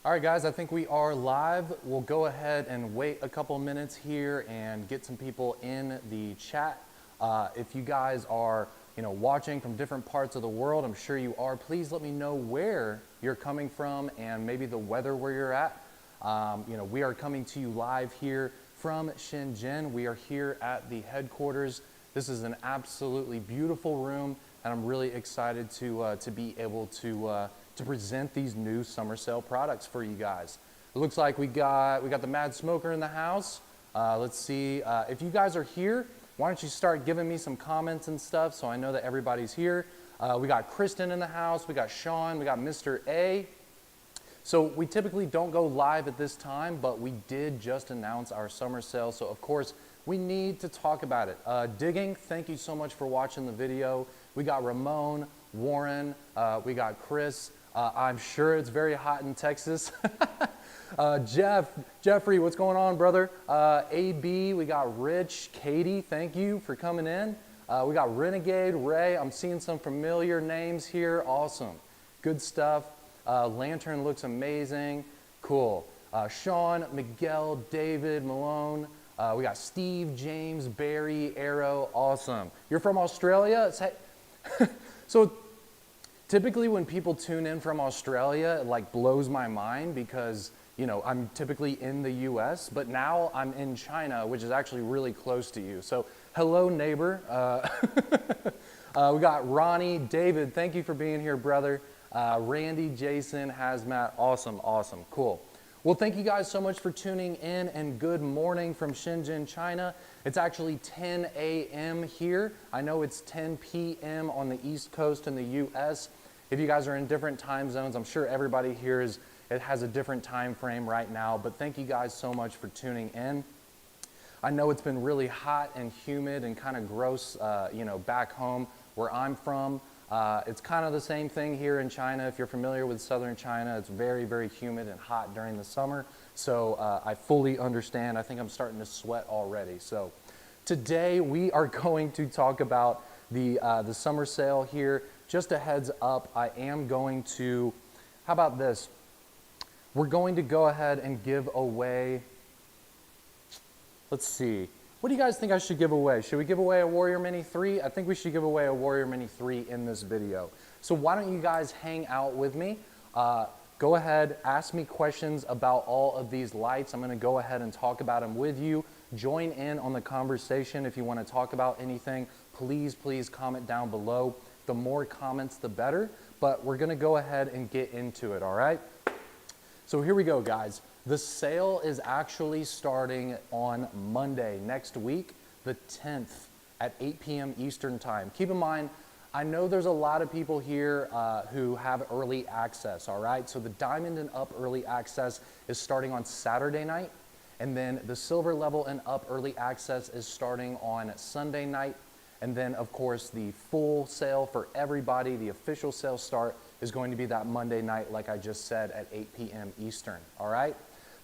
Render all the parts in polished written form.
All right, guys, I think we are live. We'll go ahead and wait a couple minutes here and get some people in the chat. If you guys are, watching from different parts of the world, I'm sure you are. Please let me know where you're coming from and maybe the weather where you're at. We are coming to you live here from Shenzhen. We are here at the headquarters. This is an absolutely beautiful room, and I'm really excited to be able to present these new summer sale products for you guys. It looks like we got the Mad Smoker in the house. Let's see if you guys are here. Why don't you start giving me some comments and stuff so I know that everybody's here. We got Kristen in the house. We got Sean. We got Mr. A. So we typically don't go live at this time, but we did just announce our summer sale. So of course we need to talk about it. Digging, thank you so much for watching the video. We got Ramon, Warren, we got Chris. I'm sure it's very hot in Texas. Jeffrey, what's going on, brother? AB, we got Rich, Katie, thank you for coming in. We got Renegade, Ray, I'm seeing some familiar names here, awesome. Good stuff. Lantern looks amazing, cool. Sean, Miguel, David, Malone, we got Steve, James, Barry, Arrow, awesome. You're from Australia? So typically when people tune in from Australia, it like blows my mind because, I'm typically in the US, but now I'm in China, which is actually really close to you. So hello, neighbor. We got Ronnie, David, thank you for being here, brother. Randy, Jason, Hazmat, awesome, cool. Well, thank you guys so much for tuning in, and good morning from Shenzhen, China. It's actually 10 a.m. here. I know it's 10 p.m. on the East Coast in the US. If you guys are in different time zones, I'm sure everybody here has a different time frame right now, but thank you guys so much for tuning in. I know it's been really hot and humid and kind of gross, back home where I'm from. It's kind of the same thing here in China. If you're familiar with southern China, it's very, very humid and hot during the summer. So I fully understand. I think I'm starting to sweat already. So today we are going to talk about the summer sale here. Just a heads up, I am going to, how about this? We're going to go ahead and give away, let's see. What do you guys think I should give away? Should we give away a Warrior Mini 3? I think we should give away a Warrior Mini 3 in this video. So why don't you guys hang out with me? Go ahead, ask me questions about all of these lights. I'm gonna go ahead and talk about them with you. Join in on the conversation if you wanna talk about anything. Please comment down below. The more comments, the better. But we're gonna go ahead and get into it, all right? So here we go, guys. The sale is actually starting on Monday next week, the 10th at 8 p.m. Eastern time. Keep in mind, I know there's a lot of people here who have early access, all right? So the Diamond and Up early access is starting on Saturday night, and then the Silver level and Up early access is starting on Sunday night. And then, of course, the full sale for everybody, the official sale start, is going to be that Monday night, like I just said, at 8 p.m. Eastern, all right?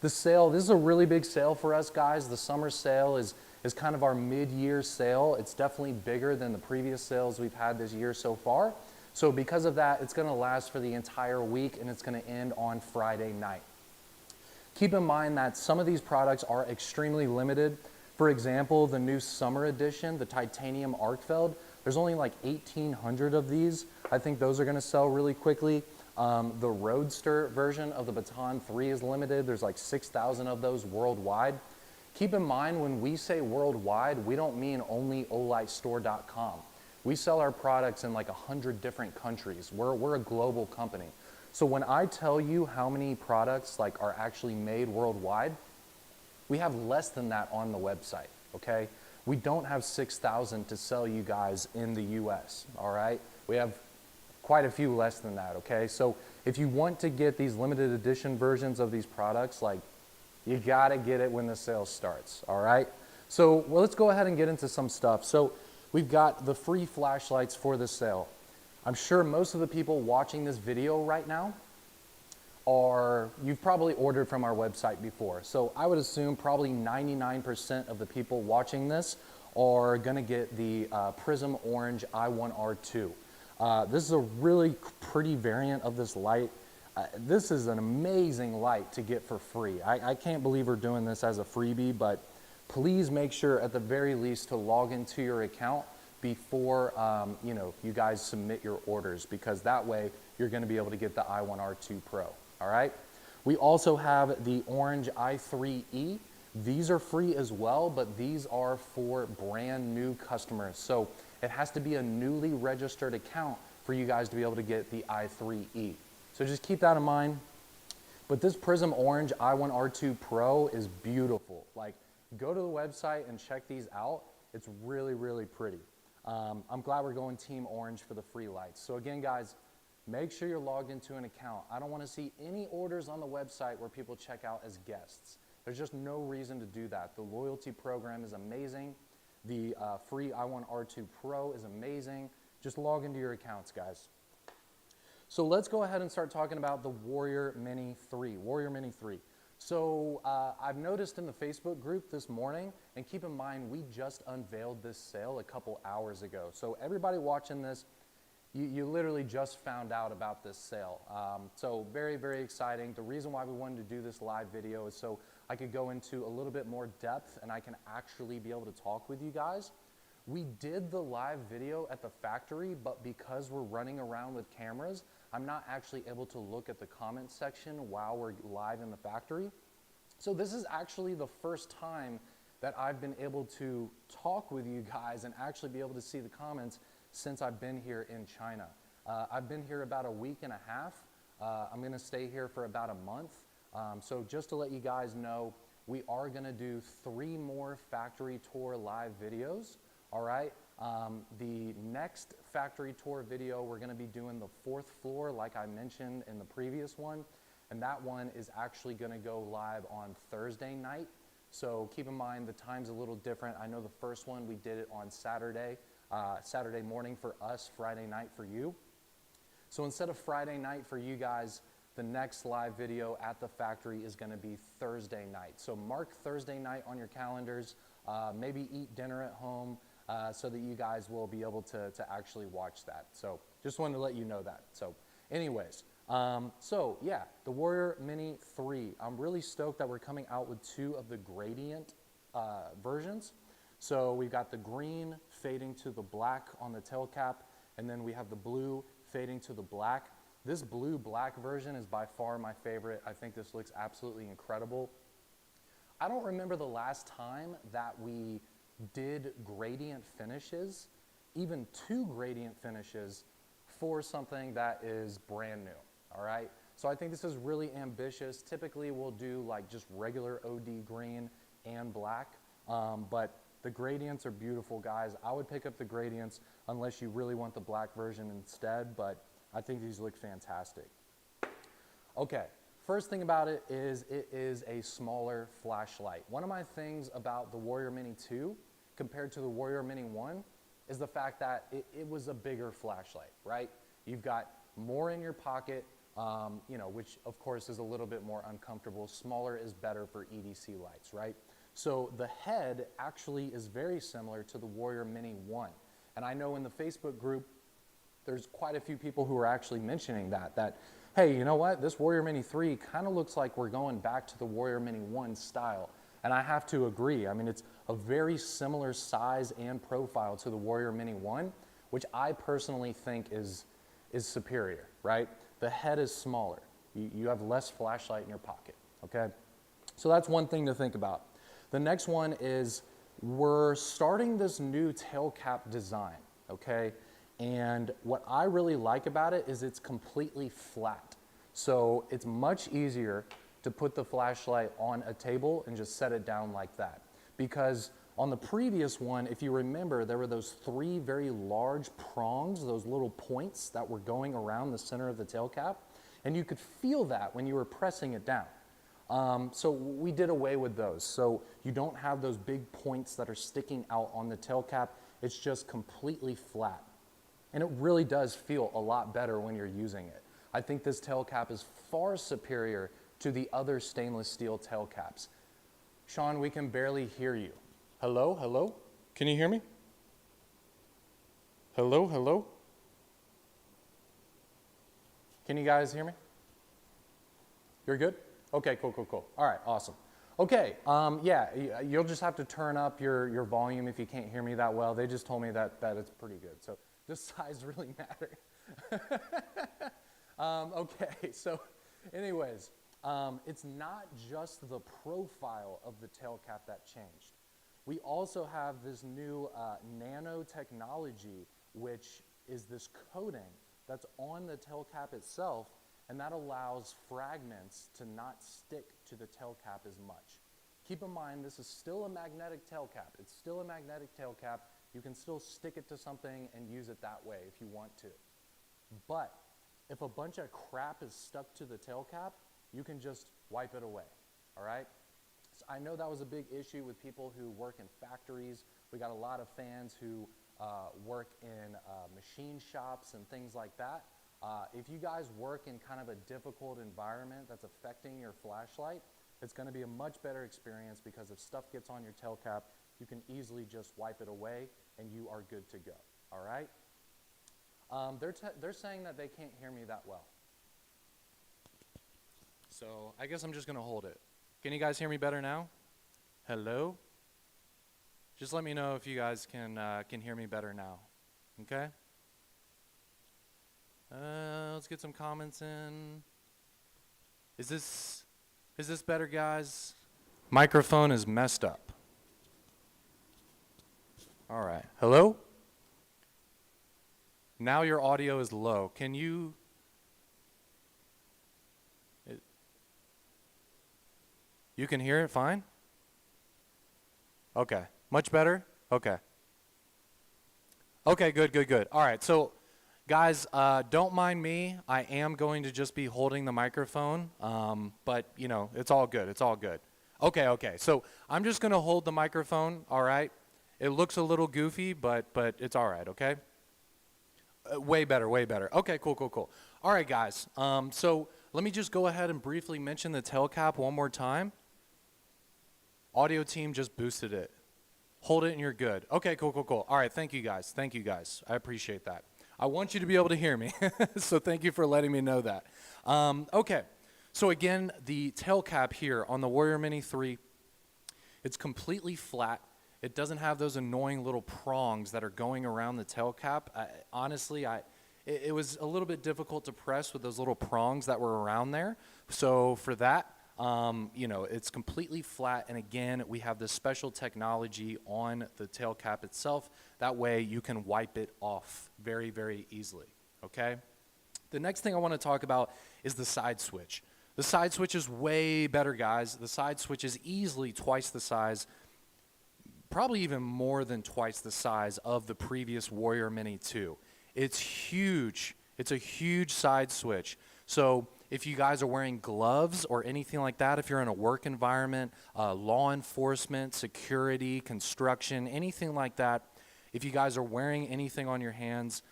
The sale, this is a really big sale for us, guys. The summer sale is kind of our mid-year sale. It's definitely bigger than the previous sales we've had this year so far. So because of that, it's gonna last for the entire week, and it's gonna end on Friday night. Keep in mind that some of these products are extremely limited. For example, the new summer edition, the titanium arc feld, there's only like 1,800 of these. I think those are gonna sell really quickly. The Roadster version of the Baton 3 is limited. There's like 6,000 of those worldwide. Keep in mind, when we say worldwide, we don't mean only olightstore.com. We sell our products in like 100 different countries. We're a global company. So when I tell you how many products like are actually made worldwide, we have less than that on the website, okay? We don't have 6,000 to sell you guys in the US, all right? We have quite a few less than that, okay? So if you want to get these limited edition versions of these products, like, you gotta get it when the sale starts, all right? So well, let's go ahead and get into some stuff. So we've got the free flashlights for the sale. I'm sure most of the people watching this video right now you've probably ordered from our website before. So I would assume probably 99% of the people watching this are gonna get the Prism Orange I1R2. This is a really pretty variant of this light. This is an amazing light to get for free. I can't believe we're doing this as a freebie, but please make sure at the very least to log into your account before you guys submit your orders, because that way you're going to be able to get the i1R2 Pro. All right. We also have the orange i3E. These are free as well, but these are for brand new customers. So it has to be a newly registered account for you guys to be able to get the i3E. So just keep that in mind. But this Prism Orange i1R2 Pro is beautiful. Like, go to the website and check these out. It's really, really pretty. I'm glad we're going Team Orange for the free lights. So again, guys, make sure you're logged into an account. I don't want to see any orders on the website where people check out as guests. There's just no reason to do that. The loyalty program is amazing. The free i1R2 Pro is amazing. Just log into your accounts, guys. So let's go ahead and start talking about the Warrior Mini 3. Warrior Mini 3. So I've noticed in the Facebook group this morning, and keep in mind, we just unveiled this sale a couple hours ago. So everybody watching this, you literally just found out about this sale. So very, very exciting. The reason why we wanted to do this live video is so I could go into a little bit more depth and I can actually be able to talk with you guys. We did the live video at the factory, but because we're running around with cameras, I'm not actually able to look at the comment section while we're live in the factory. So this is actually the first time that I've been able to talk with you guys and actually be able to see the comments since I've been here in China. I've been here about a week and a half. I'm gonna stay here for about a month. So just to let you guys know, we are gonna do 3 more factory tour live videos. All right, the next factory tour video, we're gonna be doing the 4th floor like I mentioned in the previous one, and that one is actually gonna go live on Thursday night. So keep in mind the time's a little different. I know the first one we did it on Saturday morning for us, Friday night for you. So instead of Friday night for you guys, the next live video at the factory is gonna be Thursday night. So mark Thursday night on your calendars, maybe eat dinner at home, so that you guys will be able to actually watch that. So just wanted to let you know that. So anyways, so yeah, the Warrior Mini 3. I'm really stoked that we're coming out with 2 of the gradient versions. So we've got the green fading to the black on the tail cap, and then we have the blue fading to the black. This blue-black version is by far my favorite. I think this looks absolutely incredible. I don't remember the last time that we did gradient finishes, even 2 gradient finishes for something that is brand new, all right? So I think this is really ambitious. Typically we'll do like just regular OD green and black, but the gradients are beautiful, guys. I would pick up the gradients unless you really want the black version instead, but I think these look fantastic. Okay, first thing about it is a smaller flashlight. One of my things about the Warrior Mini 2 compared to the Warrior Mini 1 is the fact that it was a bigger flashlight, right? You've got more in your pocket, which of course is a little bit more uncomfortable. Smaller is better for EDC lights, right? So the head actually is very similar to the Warrior Mini 1. And I know in the Facebook group, there's quite a few people who are actually mentioning that, hey, you know what? This Warrior Mini 3 kind of looks like we're going back to the Warrior Mini 1 style. And I have to agree. I mean, it's a very similar size and profile to the Warrior Mini 1, which I personally think is superior, right? The head is smaller. You have less flashlight in your pocket, okay? So that's one thing to think about. The next one is we're starting this new tail cap design, okay? And what I really like about it is it's completely flat. So it's much easier to put the flashlight on a table and just set it down like that. Because on the previous one, if you remember, there were those 3 very large prongs, those little points that were going around the center of the tail cap, and you could feel that when you were pressing it down. So we did away with those. So you don't have those big points that are sticking out on the tail cap. It's just completely flat. And it really does feel a lot better when you're using it. I think this tail cap is far superior to the other stainless steel tail caps. Sean, we can barely hear you. Hello, hello? Can you hear me? Hello, hello? Can you guys hear me? You're good? Okay, cool, cool, cool. All right, awesome. Okay, yeah, you'll just have to turn up your volume if you can't hear me that well. They just told me that it's pretty good. So does size really matter? Okay, so anyways, it's not just the profile of the tail cap that changed. We also have this new nanotechnology, which is this coating that's on the tail cap itself, and that allows fragments to not stick to the tail cap as much. Keep in mind, this is still a magnetic tail cap. It's still a magnetic tail cap. You can still stick it to something and use it that way if you want to. But if a bunch of crap is stuck to the tail cap, you can just wipe it away, all right? So I know that was a big issue with people who work in factories. We got a lot of fans who work in machine shops and things like that. If you guys work in kind of a difficult environment that's affecting your flashlight, it's going to be a much better experience because if stuff gets on your tail cap, you can easily just wipe it away and you are good to go, all right? They're saying that they can't hear me that well. So I guess I'm just going to hold it. Can you guys hear me better now? Hello? Just let me know if you guys can hear me better now, okay? Let's get some comments in. Is this better, guys? Microphone is messed up. All right. Hello? Now your audio is low. Can you? You can hear it fine? Okay. Much better? Okay. Okay, good, good, good. All right, so guys, don't mind me. I am going to just be holding the microphone, but, you know, it's all good. It's all good. Okay, okay. So I'm just going to hold the microphone, all right? It looks a little goofy, but it's all right, okay? Way better, way better. Okay, cool, cool, cool. All right, guys. So let me just go ahead and briefly mention the tail cap one more time. Audio team just boosted it. Hold it and you're good. Okay, cool, cool, cool. All right, thank you guys. Thank you guys. I appreciate that. I want you to be able to hear me, so thank you for letting me know that. Okay, so again, the tail cap here on the Warrior Mini 3, it's completely flat. It doesn't have those annoying little prongs that are going around the tail cap. Honestly, it was a little bit difficult to press with those little prongs that were around there. So for that, you know, it's completely flat, and again, we have this special technology on the tail cap itself. That way you can wipe it off very, very easily, okay? The next thing I want to talk about is the side switch. The side switch is way better, guys. The side switch is easily twice the size, probably even more than twice the size of the previous Warrior Mini 2. It's huge. It's a huge side switch. So if you guys are wearing gloves or anything like that, if you're in a work environment, law enforcement, security, construction, anything like that, if you guys are wearing anything on your hands,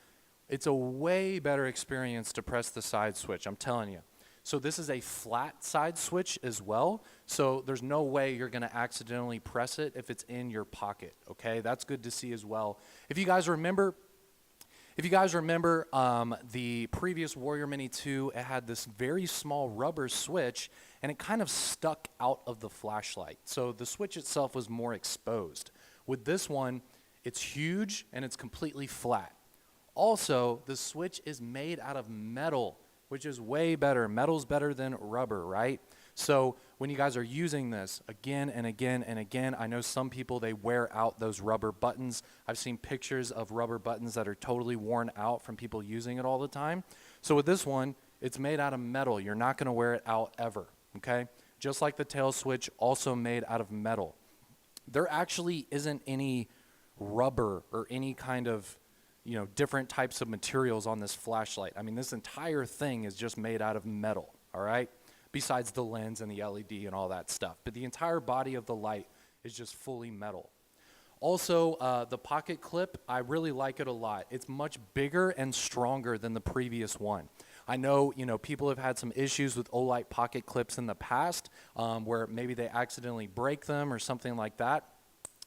it's a way better experience to press the side switch, I'm telling you. So this is a flat side switch as well, so there's no way you're going to accidentally press it if it's in your pocket, okay? That's good to see as well. If you guys remember, the previous Warrior Mini 2, it had this very small rubber switch, and it kind of stuck out of the flashlight. So the switch itself was more exposed. With this one, it's huge, and it's completely flat. Also, the switch is made out of metal, which is way better. Metal's better than rubber, right? So when you guys are using this again and again and again, I know some people, they wear out those rubber buttons. I've seen pictures of rubber buttons that are totally worn out from people using it all the time. So with this one, it's made out of metal. You're not going to wear it out ever, okay? Just like the tail switch, also made out of metal. There actually isn't any rubber or any kind of, you know, different types of materials on this flashlight. I mean, this entire thing is just made out of metal, all right? Besides the lens and the LED and all that stuff. But the entire body of the light is just fully metal. Also, the pocket clip, I really like it a lot. It's much bigger and stronger than the previous one. I know, you know, people have had some issues with Olight pocket clips in the past, where maybe they accidentally break them or something like that.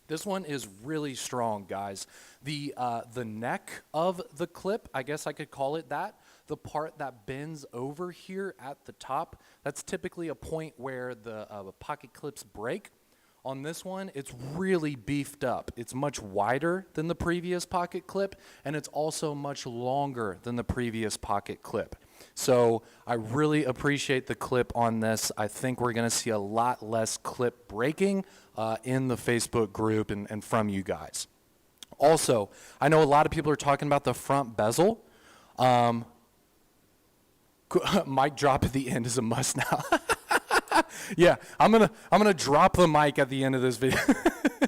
This one is really strong, guys. The neck of the clip, I guess I could call it that, the part that bends over here at the top, that's typically a point where the pocket clips break. On this one, it's really beefed up. It's much wider than the previous pocket clip, and it's also much longer than the previous pocket clip. So I really appreciate the clip on this. I think we're gonna see a lot less clip breaking in the Facebook group and from you guys. Also, I know a lot of people are talking about the front bezel. Mic drop at the end is a must now. Yeah, I'm gonna drop the mic at the end of this video.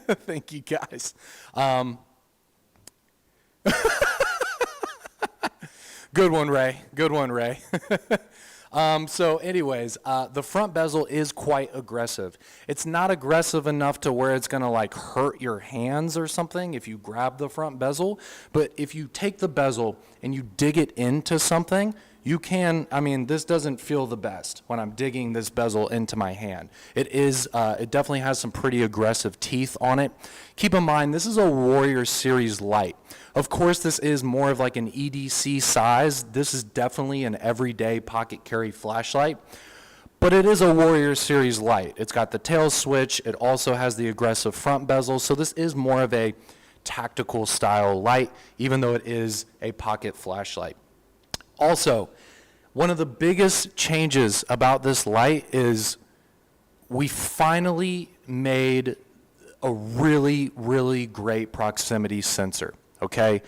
Thank you guys. Good one, Ray. Good one, Ray. So anyways, the front bezel is quite aggressive. It's not aggressive enough to where it's gonna like hurt your hands or something if you grab the front bezel, but if you take the bezel and you dig it into something, you can, I mean, this doesn't feel the best when I'm digging this bezel into my hand. It definitely has some pretty aggressive teeth on it. Keep in mind, this is a Warrior Series light. Of course, this is more of like an EDC size. This is definitely an everyday pocket carry flashlight, but it is a Warrior Series light. It's got the tail switch. It also has the aggressive front bezel. So this is more of a tactical style light, even though it is a pocket flashlight. Also, one of the biggest changes about this light is we finally made a really, really great proximity sensor, okay?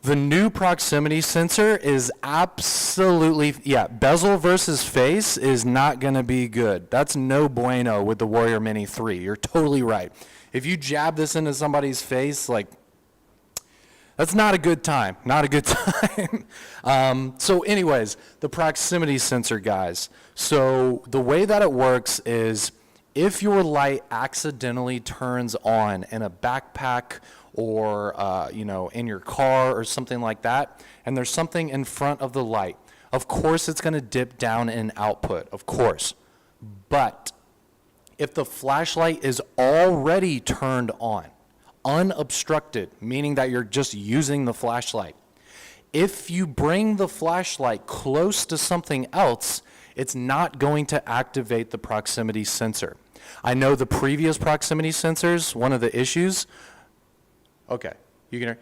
The new proximity sensor is absolutely, yeah, bezel versus face is not gonna be good. That's no bueno with the Warrior Mini 3. You're totally right. If you jab this into somebody's face, like, that's not a good time, not a good time. So anyways, the proximity sensor, guys. So the way that it works is if your light accidentally turns on in a backpack or in your car or something like that, and there's something in front of the light, of course it's gonna dip down in output, of course. But if the flashlight is already turned on, unobstructed, meaning that you're just using the flashlight. If you bring the flashlight close to something else, it's not going to activate the proximity sensor. I know the previous proximity sensors, one of the issues, okay, you can hear,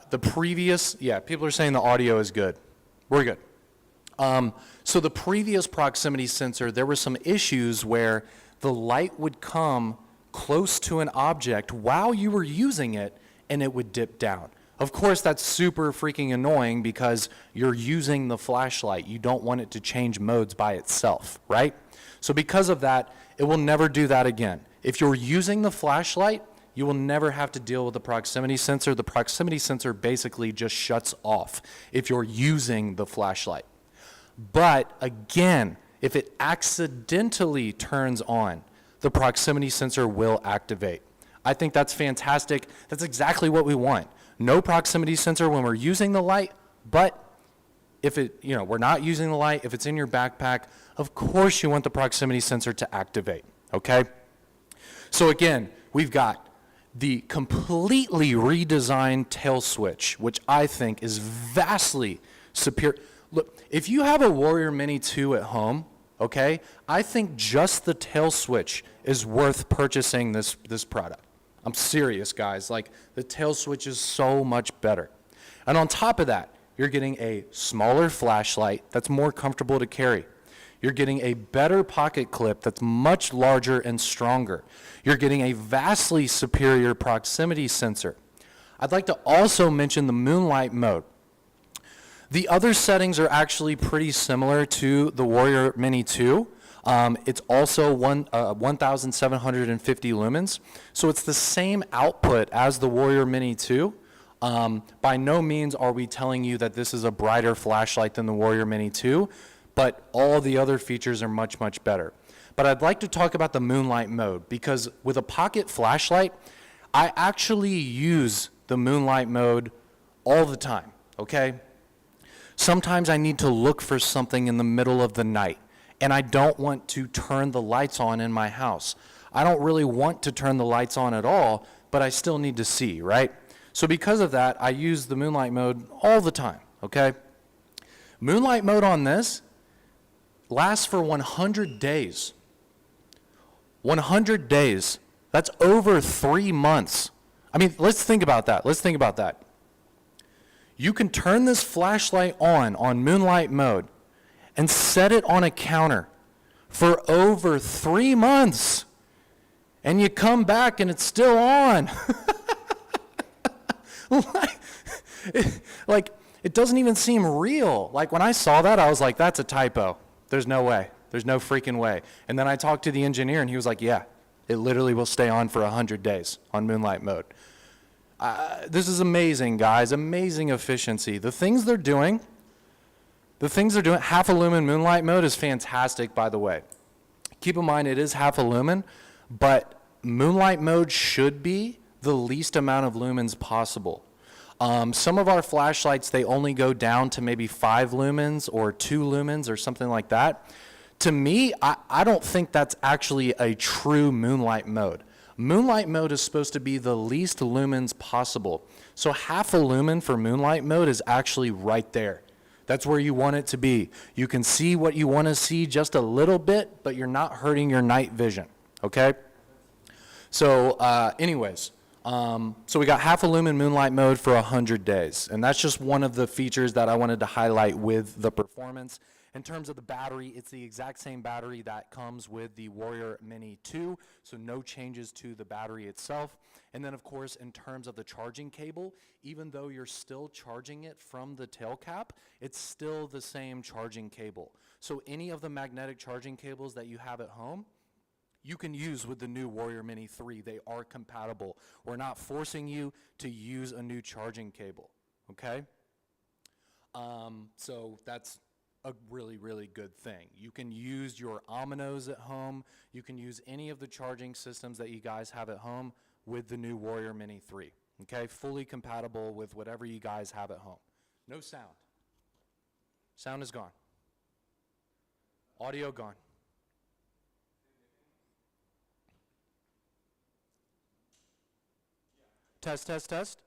the previous, yeah, people are saying the audio is good. We're good. So the previous proximity sensor, there were some issues where the light would come close to an object while you were using it and it would dip down. Of course, that's super freaking annoying because you're using the flashlight. You don't want it to change modes by itself, right? So because of that, it will never do that again. If you're using the flashlight, you will never have to deal with the proximity sensor. The proximity sensor basically just shuts off if you're using the flashlight. But again, if it accidentally turns on, the proximity sensor will activate. I think that's fantastic. That's exactly what we want. No proximity sensor when we're using the light, but if we're not using the light, if it's in your backpack, of course you want the proximity sensor to activate, okay? So again, we've got the completely redesigned tail switch, which I think is vastly superior. Look, if you have a Warrior Mini 2 at home, okay, I think just the tail switch is worth purchasing this product. I'm serious, guys. Like, the tail switch is so much better. And on top of that, you're getting a smaller flashlight that's more comfortable to carry. You're getting a better pocket clip that's much larger and stronger. You're getting a vastly superior proximity sensor. I'd like to also mention the moonlight mode. The other settings are actually pretty similar to the Warrior Mini 2. It's also 1,750 lumens, so it's the same output as the Warrior Mini 2. By no means are we telling you that this is a brighter flashlight than the Warrior Mini 2, but all the other features are much, much better. But I'd like to talk about the moonlight mode, because with a pocket flashlight, I actually use the moonlight mode all the time, okay? Sometimes I need to look for something in the middle of the night, and I don't want to turn the lights on in my house. I don't really want to turn the lights on at all, but I still need to see, right? So because of that, I use the moonlight mode all the time, okay? Moonlight mode on this lasts for 100 days. 100 days. That's over 3 months. I mean, let's think about that. Let's think about that. You can turn this flashlight on moonlight mode, and set it on a counter for over 3 months. And you come back and it's still on. like, it doesn't even seem real. Like, when I saw that, I was like, that's a typo. There's no way. There's no freaking way. And then I talked to the engineer, and he was like, yeah, it literally will stay on for 100 days on moonlight mode. This is amazing, guys. Amazing efficiency. The things they're doing, half a lumen moonlight mode is fantastic, by the way. Keep in mind, it is half a lumen, but moonlight mode should be the least amount of lumens possible. Some of our flashlights, they only go down to maybe 5 lumens or 2 lumens or something like that. To me, I don't think that's actually a true moonlight mode. Moonlight mode is supposed to be the least lumens possible. So half a lumen for moonlight mode is actually right there. That's where you want it to be. You can see what you want to see just a little bit, but you're not hurting your night vision, okay? So anyways, so we got half a lumen moonlight mode for 100 days. And that's just one of the features that I wanted to highlight with the performance. In terms of the battery, it's the exact same battery that comes with the Warrior Mini 2, so no changes to the battery itself. And then, of course, in terms of the charging cable, even though you're still charging it from the tail cap, it's still the same charging cable. So any of the magnetic charging cables that you have at home, you can use with the new Warrior Mini 3. They are compatible. We're not forcing you to use a new charging cable, okay? So that's a really, really good thing. You can use your Ominos at home. You can use any of the charging systems that you guys have at home with the new Warrior Mini 3, okay? Fully compatible with whatever you guys have at home. No sound. Sound is gone. Audio gone. Test, test, test.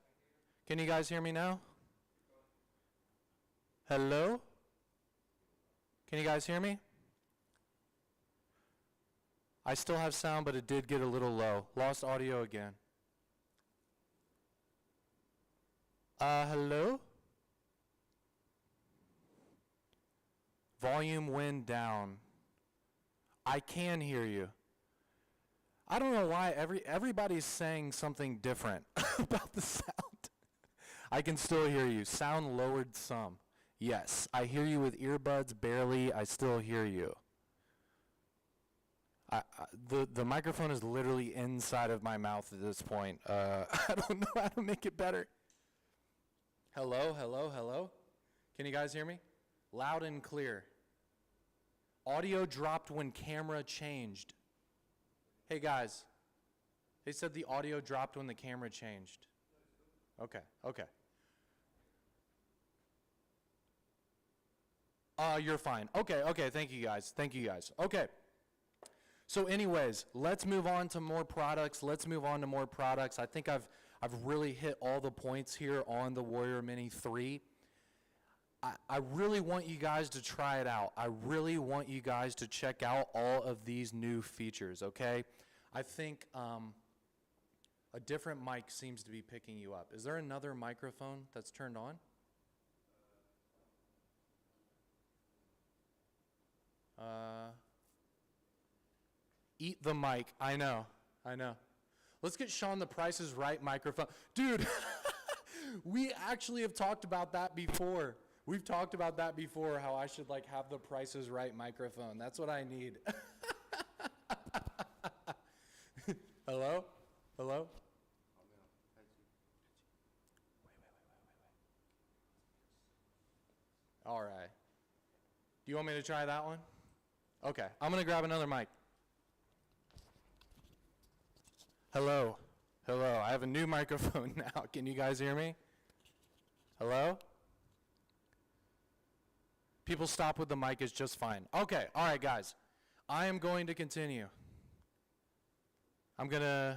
Can you guys hear me now? Hello? Can you guys hear me? I still have sound, but it did get a little low. Lost audio again. Hello? Volume went down. I can hear you. I don't know why everybody's saying something different about the sound. I can still hear you. Sound lowered some. Yes, I hear you with earbuds, barely. I still hear you. The microphone is literally inside of my mouth at this point. I don't know how to make it better. Hello, hello, hello? Can you guys hear me? Loud and clear. Audio dropped when camera changed. Hey guys, they said the audio dropped when the camera changed. Okay, okay. You're fine. Okay, okay, thank you guys. Thank you guys. Okay. So anyways, let's move on to more products. I think I've really hit all the points here on the Warrior Mini 3. I really want you guys to try it out. I really want you guys to check out all of these new features, okay? I think a different mic seems to be picking you up. Is there another microphone that's turned on? Eat the mic. I know. Let's get Sean the Price is Right microphone. Dude, we actually have talked about that before. We've talked about that before, how I should like have the Price is Right microphone. That's what I need. Hello? Hello? All right. Do you want me to try that one? Okay, I'm going to grab another mic. Hello. Hello. I have a new microphone now. Can you guys hear me? Hello? People stop with the mic is just fine. Okay, all right, guys. I am going to continue. Okay.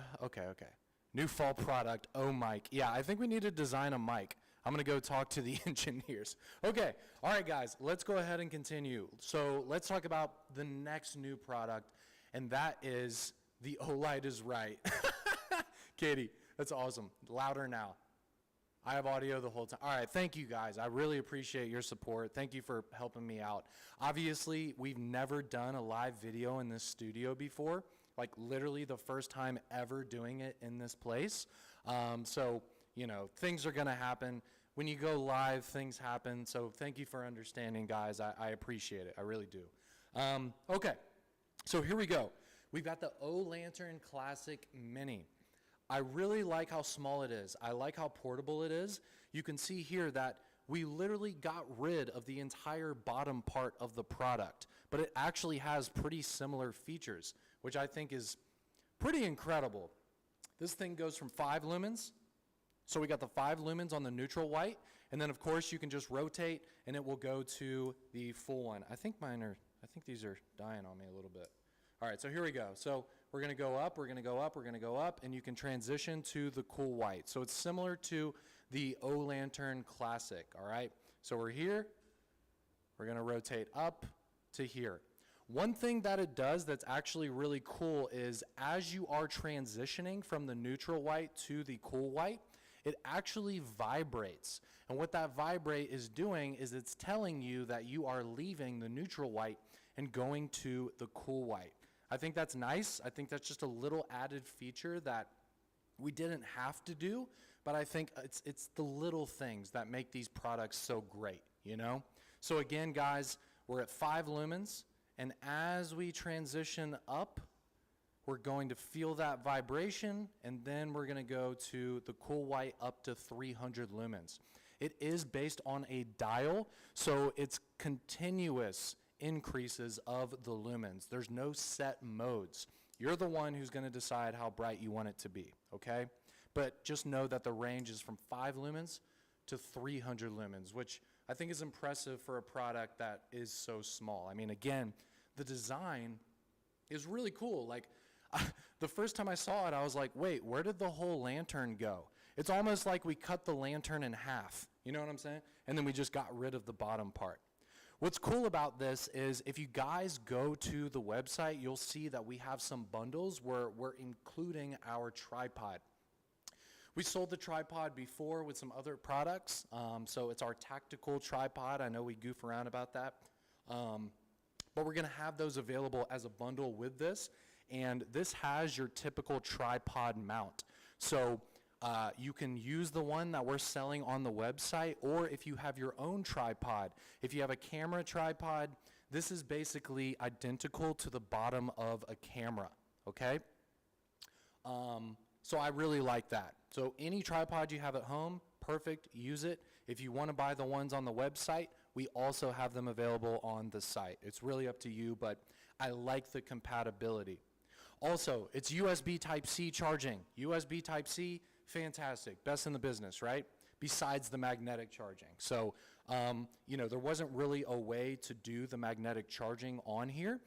New fall product, mic. Yeah, I think we need to design a mic. I'm going to go talk to the engineers. Okay, all right, guys, let's go ahead and continue. So let's talk about the next new product, and that is the Olight is right. Katie, that's awesome. Louder now. I have audio the whole time. All right, thank you guys. I really appreciate your support. Thank you for helping me out. Obviously, we've never done a live video in this studio before, like literally the first time ever doing it in this place. So, you know, things are gonna happen. When you go live, things happen. So thank you for understanding, guys. I appreciate it, I really do. Okay, so here we go. We've got the Olantern Classic Mini. I really like how small it is. I like how portable it is. You can see here that we literally got rid of the entire bottom part of the product, but it actually has pretty similar features, which I think is pretty incredible. This thing goes from 5 lumens. So we got the 5 lumens on the neutral white, and then of course you can just rotate and it will go to the full one. I think these are dying on me a little bit. All right, so here we go. So we're gonna go up, we're gonna go up, we're gonna go up, and you can transition to the cool white. So it's similar to the Olantern Classic, all right? So we're here, we're gonna rotate up to here. One thing that it does that's actually really cool is as you are transitioning from the neutral white to the cool white, it actually vibrates. And what that vibrate is doing is it's telling you that you are leaving the neutral white and going to the cool white. I think that's nice. I think that's just a little added feature that we didn't have to do, but I think it's the little things that make these products so great, you know? So again, guys, we're at 5 lumens, and as we transition up, we're going to feel that vibration, and then we're gonna go to the cool white up to 300 lumens. It is based on a dial, so it's continuous increases of the lumens. There's no set modes. You're the one who's gonna decide how bright you want it to be, okay? But just know that the range is from 5 lumens to 300 lumens, which I think is impressive for a product that is so small. I mean, again, the design is really cool. Like, the first time I saw it, I was like, wait, where did the whole lantern go? It's almost like we cut the lantern in half, you know what I'm saying? And then we just got rid of the bottom part. What's cool about this is if you guys go to the website, you'll see that we have some bundles where we're including our tripod. We sold the tripod before with some other products, so it's our tactical tripod. I know we goof around about that. But we're gonna have those available as a bundle with this, and this has your typical tripod mount. So you can use the one that we're selling on the website, or if you have your own tripod, if you have a camera tripod, this is basically identical to the bottom of a camera, okay? So I really like that. So any tripod you have at home, perfect, use it. If you want to buy the ones on the website, we also have them available on the site. It's really up to you, but I like the compatibility. Also, it's USB Type-C charging. USB Type-C, fantastic, best in the business, right? Besides the magnetic charging. So, you know, there wasn't really a way to do the magnetic charging on here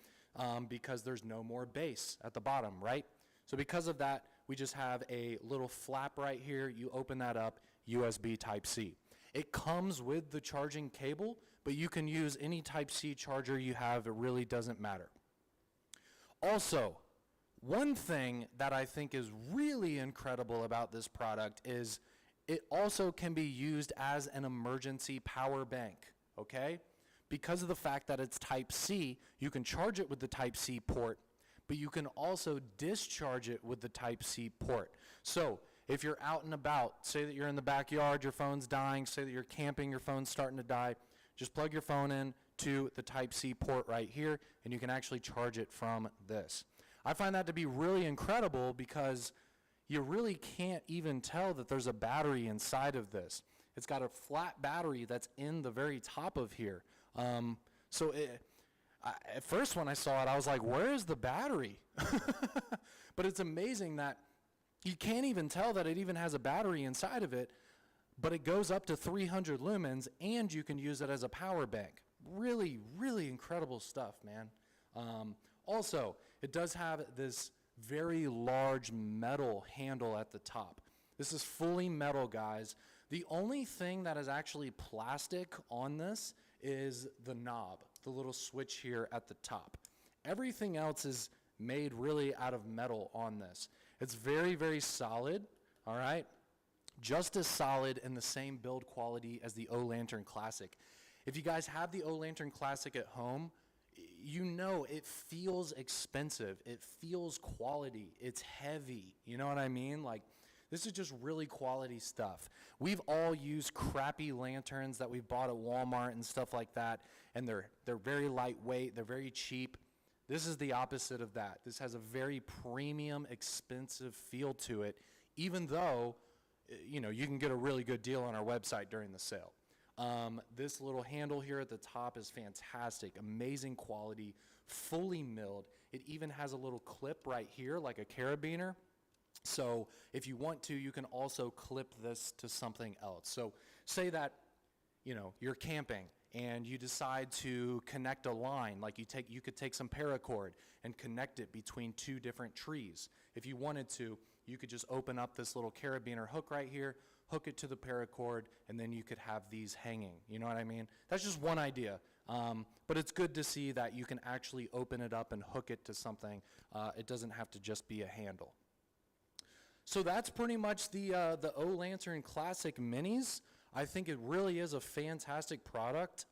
because there's no more base at the bottom, right? So because of that, we just have a little flap right here. You open that up, USB Type-C. It comes with the charging cable, but you can use any Type-C charger you have. It really doesn't matter. Also, one thing that I think is really incredible about this product is it also can be used as an emergency power bank, okay? Because of the fact that it's Type-C, you can charge it with the Type-C port, but you can also discharge it with the Type-C port. So if you're out and about, say that you're in the backyard, your phone's dying, say that you're camping, your phone's starting to die, just plug your phone in to the Type-C port right here, and you can actually charge it from this. I find that to be really incredible because you really can't even tell that there's a battery inside of this. It's got a flat battery that's in the very top of here. At first when I saw it, I was like, where is the battery? But it's amazing that you can't even tell that it even has a battery inside of it, but it goes up to 300 lumens and you can use it as a power bank. Really, really incredible stuff, man. Also, it does have this very large metal handle at the top. This is fully metal, guys. The only thing that is actually plastic on this is the knob, the little switch here at the top. Everything else is made really out of metal on this. It's very, very solid, all right? Just as solid and the same build quality as the Olantern Classic. If you guys have the Olantern Classic at home, you know it feels expensive. It feels quality. It's heavy. You know what I mean? Like, this is just really quality stuff. We've all used crappy lanterns that we've bought at Walmart and stuff like that, and they're very lightweight, they're very cheap. This is the opposite of that. This has a very premium, expensive feel to it, even though, you know, you can get a really good deal on our website during the sale. This little handle here at the top is fantastic, amazing quality, fully milled. It even has a little clip right here, like a carabiner. So if you want to, you can also clip this to something else. So say that, you know, you're camping and you decide to connect a line, like you could take some paracord and connect it between two different trees. If you wanted to, you could just open up this little carabiner hook right here, hook it to the paracord, and then you could have these hanging. You know what I mean? That's just one idea. But it's good to see that you can actually open it up and hook it to something. It doesn't have to just be a handle. So that's pretty much the Olantern Classic Minis. I think it really is a fantastic product.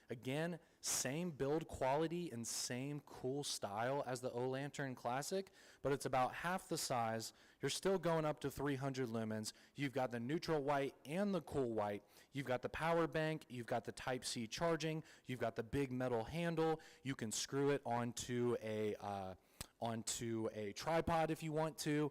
Again, same build quality and same cool style as the Olantern Classic, but it's about half the size. You're still going up to 300 lumens. You've got the neutral white and the cool white. You've got the power bank. You've got the Type-C charging. You've got the big metal handle. You can screw it onto a tripod if you want to.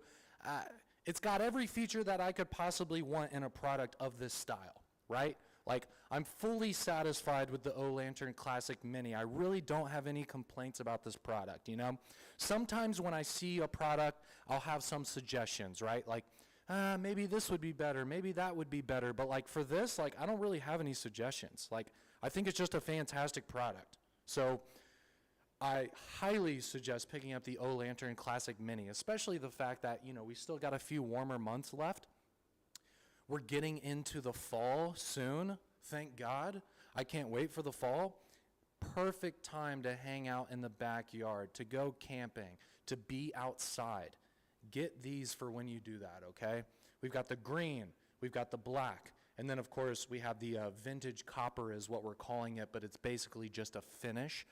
It's got every feature that I could possibly want in a product of this style, right? Like, I'm fully satisfied with the Olantern Classic Mini. I really don't have any complaints about this product, you know? Sometimes when I see a product, I'll have some suggestions, right? Like, maybe this would be better, maybe that would be better, but like for this, like, I don't really have any suggestions. Like, I think it's just a fantastic product. So I highly suggest picking up the Olantern Classic Mini, especially the fact that, you know, we still got a few warmer months left. We're getting into the fall soon, thank God. I can't wait for the fall. Perfect time to hang out in the backyard, to go camping, to be outside. Get these for when you do that, okay? We've got the green, we've got the black, and then of course we have the vintage copper is what we're calling it, but it's basically just a finish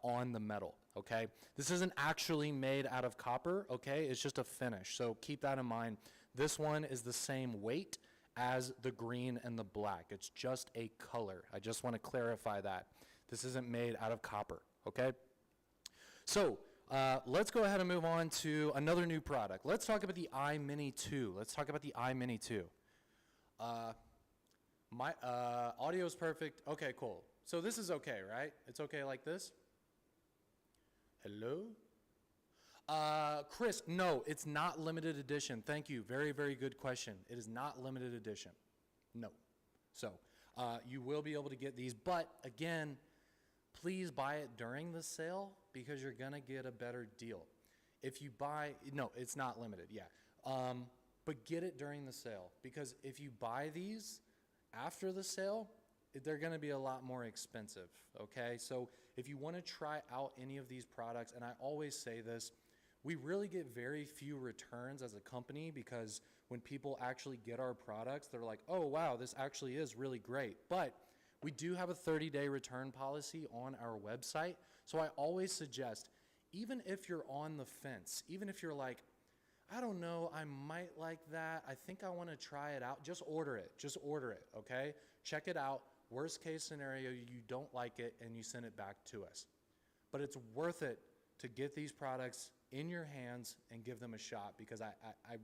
on the metal, okay? This isn't actually made out of copper, okay? It's just a finish, so keep that in mind. This one is the same weight as the green and the black. It's just a color. I just want to clarify that. This isn't made out of copper, okay? So let's go ahead and move on to another new product. Let's talk about the iMini 2. Let's talk about the iMini 2. My audio is perfect. Okay, cool. So this is okay, right? It's okay like this? Hello? Chris, no, it's not limited edition. Thank you. Very, very good question. It is not limited edition. No. So you will be able to get these, but again, please buy it during the sale because you're going to get a better deal. If you buy, no, it's not limited, yeah. But get it during the sale because if you buy these after the sale, they're going to be a lot more expensive, okay? So if you want to try out any of these products, and I always say this, we really get very few returns as a company because when people actually get our products, they're like, oh, wow, this actually is really great. But we do have a 30-day return policy on our website. So I always suggest, even if you're on the fence, even if you're like, I don't know, I might like that, I think I want to try it out, just order it. Just order it, okay? Check it out. Worst case scenario, you don't like it and you send it back to us. But it's worth it to get these products in your hands and give them a shot because I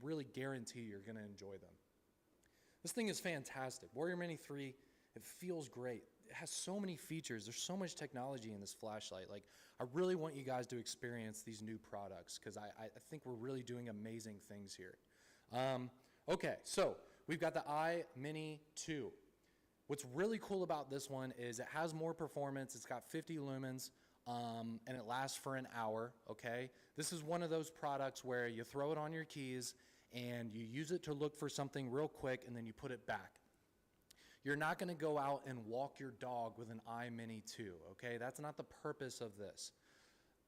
really guarantee you're going to enjoy them. This thing is fantastic. Warrior Mini 3, it feels great. It has so many features. There's so much technology in this flashlight. Like, I really want you guys to experience these new products because I think we're really doing amazing things here. Okay, so we've got the iMini 2. What's really cool about this one is it has more performance. It's got 50 lumens. And it lasts for an hour, okay? This is one of those products where you throw it on your keys and you use it to look for something real quick, and then you put it back. You're not going to go out and walk your dog with an iMini 2, okay? That's not the purpose of this.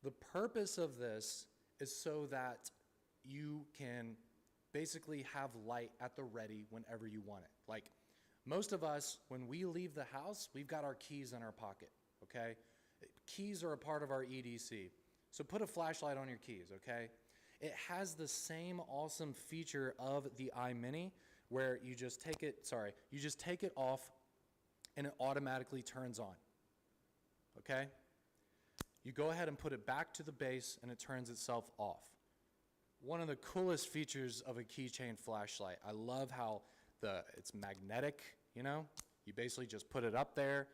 The purpose of this is so that you can basically have light at the ready whenever you want it. Like most of us, when we leave the house, we've got our keys in our pocket, okay? Keys are a part of our EDC. So put a flashlight on your keys, okay? It has the same awesome feature of the iMini where you just take it off and it automatically turns on, okay? You go ahead and put it back to the base and it turns itself off. One of the coolest features of a keychain flashlight. I love how it's magnetic, you know? You basically just put it up there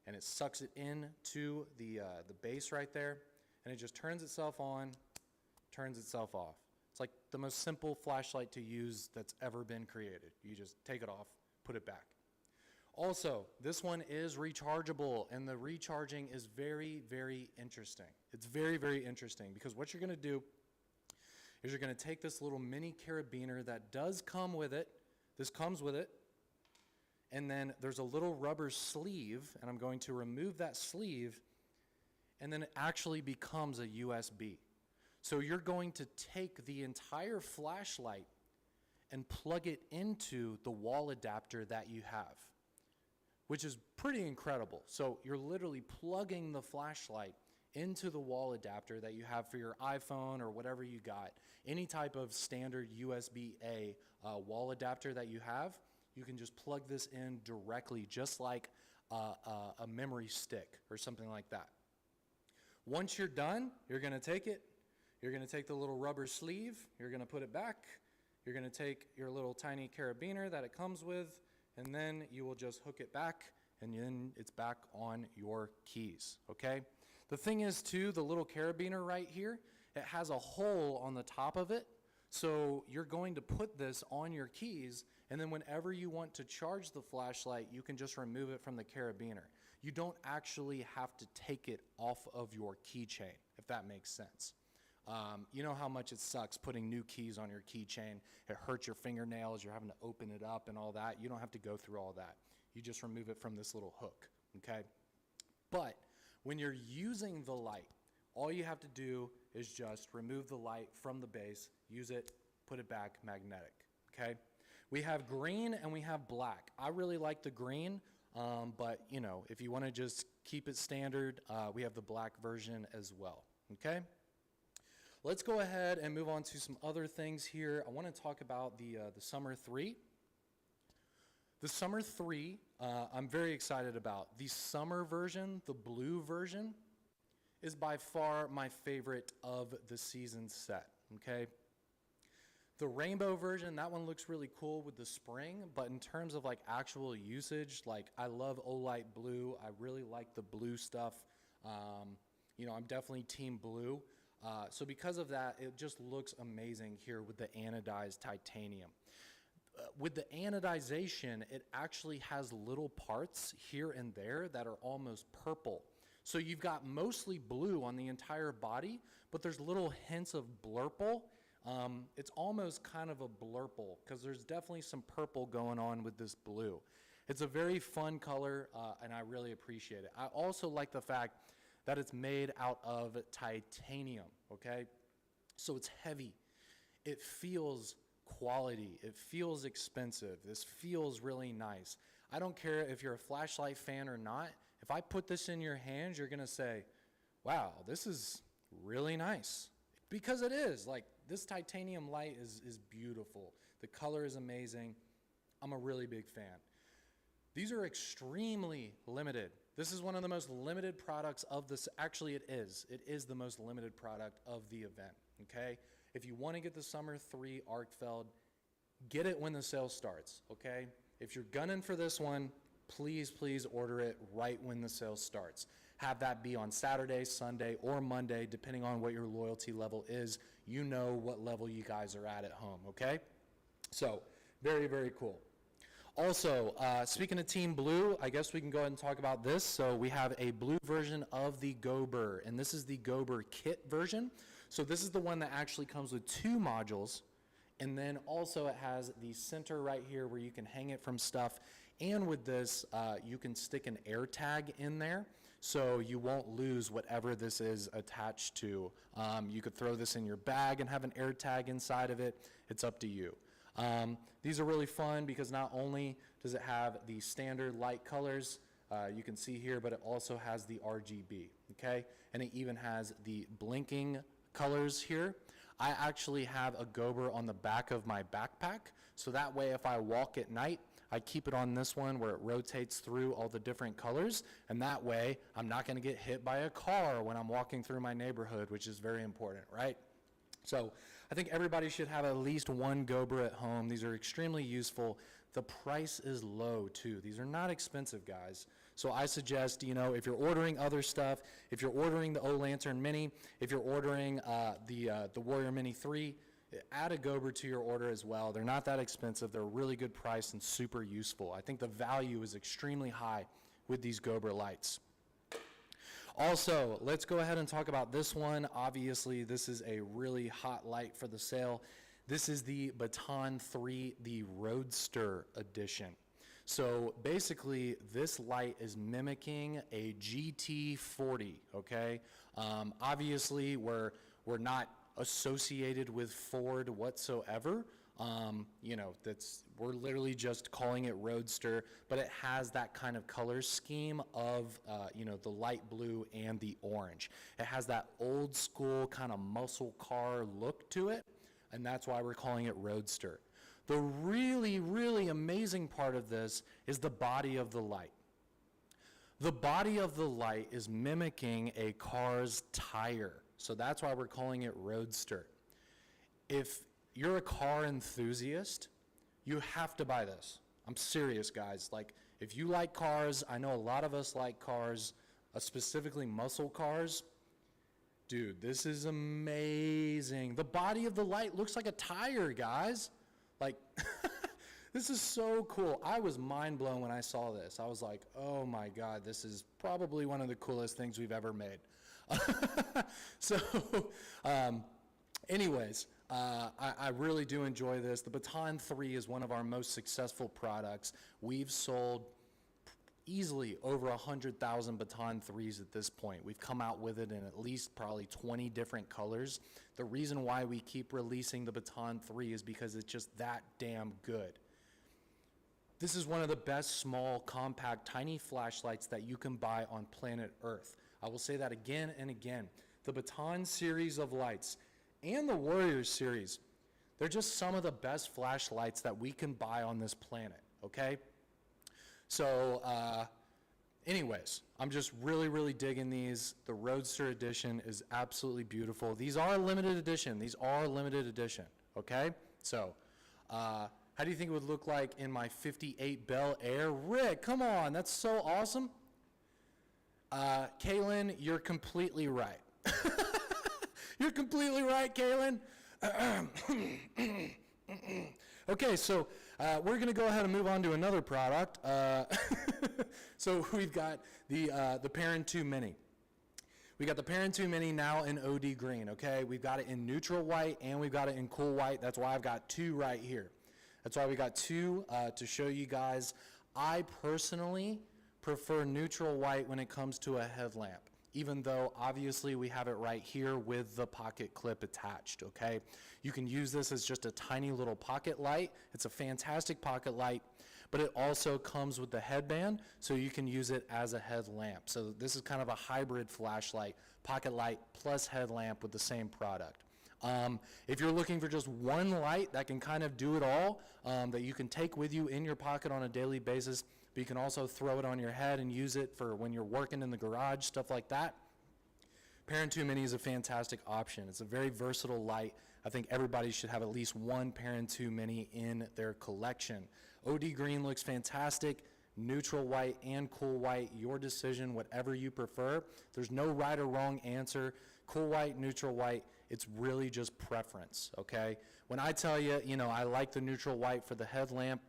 and it sucks it in to the base right there, and it just turns itself on, turns itself off. It's like the most simple flashlight to use that's ever been created. You just take it off, put it back. Also, this one is rechargeable, and the recharging is very, very interesting. It's very, very interesting because what you're going to do is you're going to take this little mini carabiner that does come with it. This comes with it. And then there's a little rubber sleeve, and I'm going to remove that sleeve, and then it actually becomes a USB. So you're going to take the entire flashlight and plug it into the wall adapter that you have, which is pretty incredible. So you're literally plugging the flashlight into the wall adapter that you have for your iPhone or whatever you got. Any type of standard USB-A wall adapter that you have, you can just plug this in directly, just like a memory stick or something like that. Once you're done, you're going to take it. You're going to take the little rubber sleeve. You're going to put it back. You're going to take your little tiny carabiner that it comes with, and then you will just hook it back, and then it's back on your keys, okay? The thing is, too, the little carabiner right here, it has a hole on the top of it. So you're going to put this on your keys, and then whenever you want to charge the flashlight, you can just remove it from the carabiner. You don't actually have to take it off of your keychain, if that makes sense. You know how much it sucks putting new keys on your keychain. It hurts your fingernails. You're having to open it up and all that. You don't have to go through all that. You just remove it from this little hook, okay? But when you're using the light, all you have to do is just remove the light from the base, use it, put it back magnetic, okay? We have green and we have black. I really like the green, but you know, if you want to just keep it standard, we have the black version as well, okay? Let's go ahead and move on to some other things here. I want to talk about the Summer 3. The Summer 3, I'm very excited about. The summer version, the blue version, is by far my favorite of the season set, okay? The rainbow version, that one looks really cool with the spring, but in terms of like actual usage, like I love Olight blue. I really like the blue stuff. You know, I'm definitely team blue. So because of that, it just looks amazing here with the anodized titanium. With the anodization, it actually has little parts here and there that are almost purple. So you've got mostly blue on the entire body, but there's little hints of blurple. It's almost kind of a blurple because there's definitely some purple going on with this blue. It's a very fun color, and I really appreciate it. I also like the fact that it's made out of titanium, okay? So it's heavy. It feels quality. It feels expensive. This feels really nice. I don't care if you're a flashlight fan or not. If I put this in your hands, you're going to say, wow, this is really nice. Because it is. Like, this titanium light is beautiful. The color is amazing. I'm a really big fan. These are extremely limited. This is one of the most limited products of this. Actually, it is. It is the most limited product of the event, okay? If you want to get the Summer 3 Arcfeld, get it when the sale starts, okay? If you're gunning for this one, please, please order it right when the sale starts. Have that be on Saturday, Sunday, or Monday, depending on what your loyalty level is. You know what level you guys are at home, okay? So, very, very cool. Also, speaking of Team Blue, I guess we can go ahead and talk about this. So we have a blue version of the Gober, and this is the Gober kit version. So this is the one that actually comes with 2 modules And then also it has the center right here where you can hang it from stuff. And with this, you can stick an air tag in there so you won't lose whatever this is attached to. You could throw this in your bag and have an air tag inside of it. It's up to you. These are really fun because not only does it have the standard light colors, you can see here, but it also has the RGB, okay? And it even has the blinking colors here. I actually have a gober on the back of my backpack, so that way if I walk at night, I keep it on this one where it rotates through all the different colors, and that way I'm not gonna get hit by a car when I'm walking through my neighborhood, which is very important, right? So I think everybody should have at least one gober at home. These are extremely useful. The price is low too. These are not expensive, guys. So I suggest, you know, if you're ordering other stuff, if you're ordering the Olantern Mini, if you're ordering the Warrior Mini 3, add a gober to your order as well. They're not that expensive. They're a really good price and super useful. I think the value is extremely high with these gober lights. Also, let's go ahead and talk about this one. Obviously, this is a really hot light for the sale. This is the Baton 3, the Roadster edition. So basically, this light is mimicking a GT40, okay? Obviously, we're not associated with Ford whatsoever. You know, we're literally just calling it Roadster, but it has that kind of color scheme of, you know, the light blue and the orange. It has that old school kind of muscle car look to it, and that's why we're calling it Roadster. The really, really amazing part of this is the body of the light. The body of the light is mimicking a car's tire, so that's why we're calling it Roadster. If you're a car enthusiast, you have to buy this. I'm serious, guys. Like, if you like cars, I know a lot of us like cars, specifically muscle cars. Dude, this is amazing. The body of the light looks like a tire, guys. Like, this is so cool. I was mind blown when I saw this. I was like, oh my God, this is probably one of the coolest things we've ever made. So, anyways, I really do enjoy this. The Baton 3 is one of our most successful products. We've sold easily over 100,000 Baton 3s at this point. We've come out with it in at least probably 20 different colors. The reason why we keep releasing the Baton 3 is because it's just that damn good. This is one of the best small, compact, tiny flashlights that you can buy on planet Earth. I will say that again and again. The Baton series of lights and the Warriors series, they're just some of the best flashlights that we can buy on this planet, okay? So, anyways, I'm just really, really digging these. The Roadster edition is absolutely beautiful. These are limited edition. These are limited edition, okay? So, how do you think it would look like in my 58 Bel Air? Rick, come on, that's so awesome. Kaylin, you're completely right. You're completely right, Kaylin. Okay, so we're going to go ahead and move on to another product. So we've got the Perrin 2 Mini. We got the Perrin 2 Mini now in OD green, okay? We've got it in neutral white and we've got it in cool white. That's why I've got two right here. That's why we got two to show you guys. I personally prefer neutral white when it comes to a headlamp, even though obviously we have it right here with the pocket clip attached, okay? You can use this as just a tiny little pocket light. It's a fantastic pocket light, but it also comes with the headband, so you can use it as a headlamp. So this is kind of a hybrid flashlight, pocket light plus headlamp with the same product. If you're looking for just one light that can kind of do it all, that you can take with you in your pocket on a daily basis, but you can also throw it on your head and use it for when you're working in the garage, stuff like that, Perrin 2 Mini is a fantastic option. It's a very versatile light. I think everybody should have at least one Perrin 2 Mini in their collection. OD green looks fantastic. Neutral white and cool white, your decision, whatever you prefer. There's no right or wrong answer. Cool white, neutral white, it's really just preference, okay? When I tell you, I like the neutral white for the headlamp,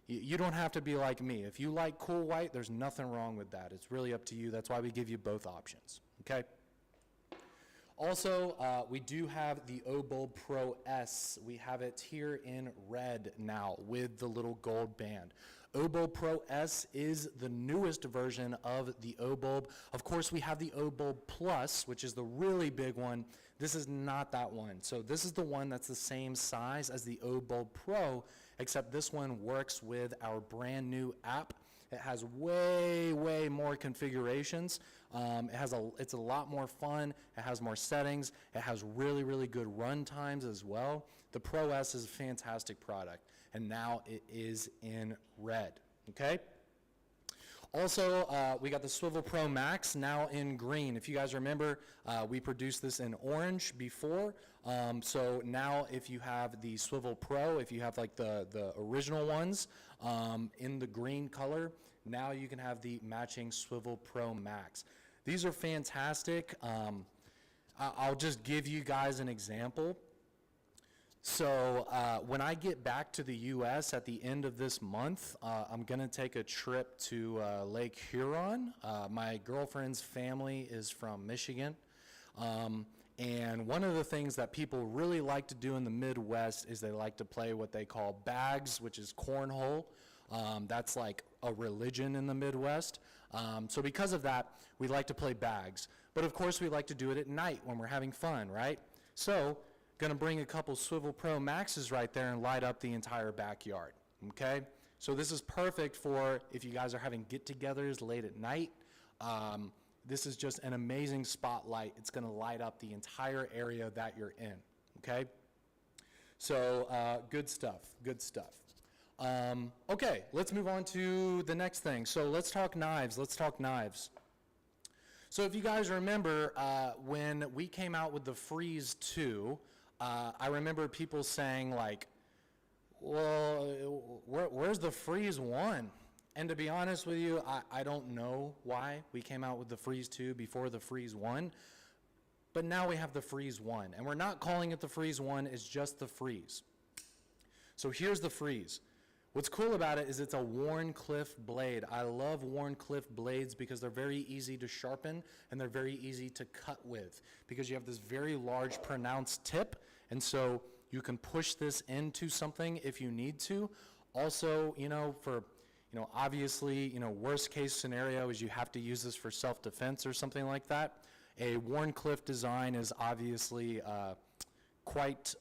you don't have to be like me. If you like cool white, there's nothing wrong with that. It's really up to you. That's why we give you both options, okay? Also, we do have the O-Bulb Pro S. We have it here in red now with the little gold band. O-Bulb Pro S is the newest version of the O-Bulb. Of course, we have the O-Bulb Plus, which is the really big one. This is not that one. So this is the one that's the same size as the O-Bulb Pro, except this one works with our brand new app. It has way more configurations. It's a lot more fun. It has more settings. It has really good run times as well. The Pro S is a fantastic product, and now it is in red, okay? Also, we got the Swivel Pro Max now in green. If you guys remember, we produced this in orange before. So now if you have the Swivel Pro, if you have like the original ones in the green color, now you can have the matching Swivel Pro Max. These are fantastic. I'll just give you guys an example. So when I get back to the U.S. at the end of this month, I'm going to take a trip to Lake Huron. My girlfriend's family is from Michigan. And one of the things that people really like to do in the Midwest is they like to play what they call bags, which is cornhole. That's like a religion in the Midwest. So because of that, we like to play bags. But of course, we like to do it at night when we're having fun, right? So going to bring a couple Swivel Pro Maxes right there and light up the entire backyard, okay? So this is perfect for if you guys are having get-togethers late at night. This is just an amazing spotlight. It's going to light up the entire area that you're in, okay? So good stuff, good stuff. Okay, let's move on to the next thing. So let's talk knives, So if you guys remember, when we came out with the Freeze 2, I remember people saying like, well, where's the Freeze 1? And to be honest with you, I don't know why we came out with the Freeze 2 before the Freeze 1, but now we have the Freeze 1, and we're not calling it the Freeze 1, it's just the Freeze. So here's the Freeze. What's cool about it is it's a Wharncliffe blade. I love Wharncliffe blades because they're very easy to sharpen and they're very easy to cut with because you have this very large pronounced tip, and so you can push this into something if you need to. Also, obviously, worst case scenario is you have to use this for self-defense or something like that. A Wharncliffe design is obviously quite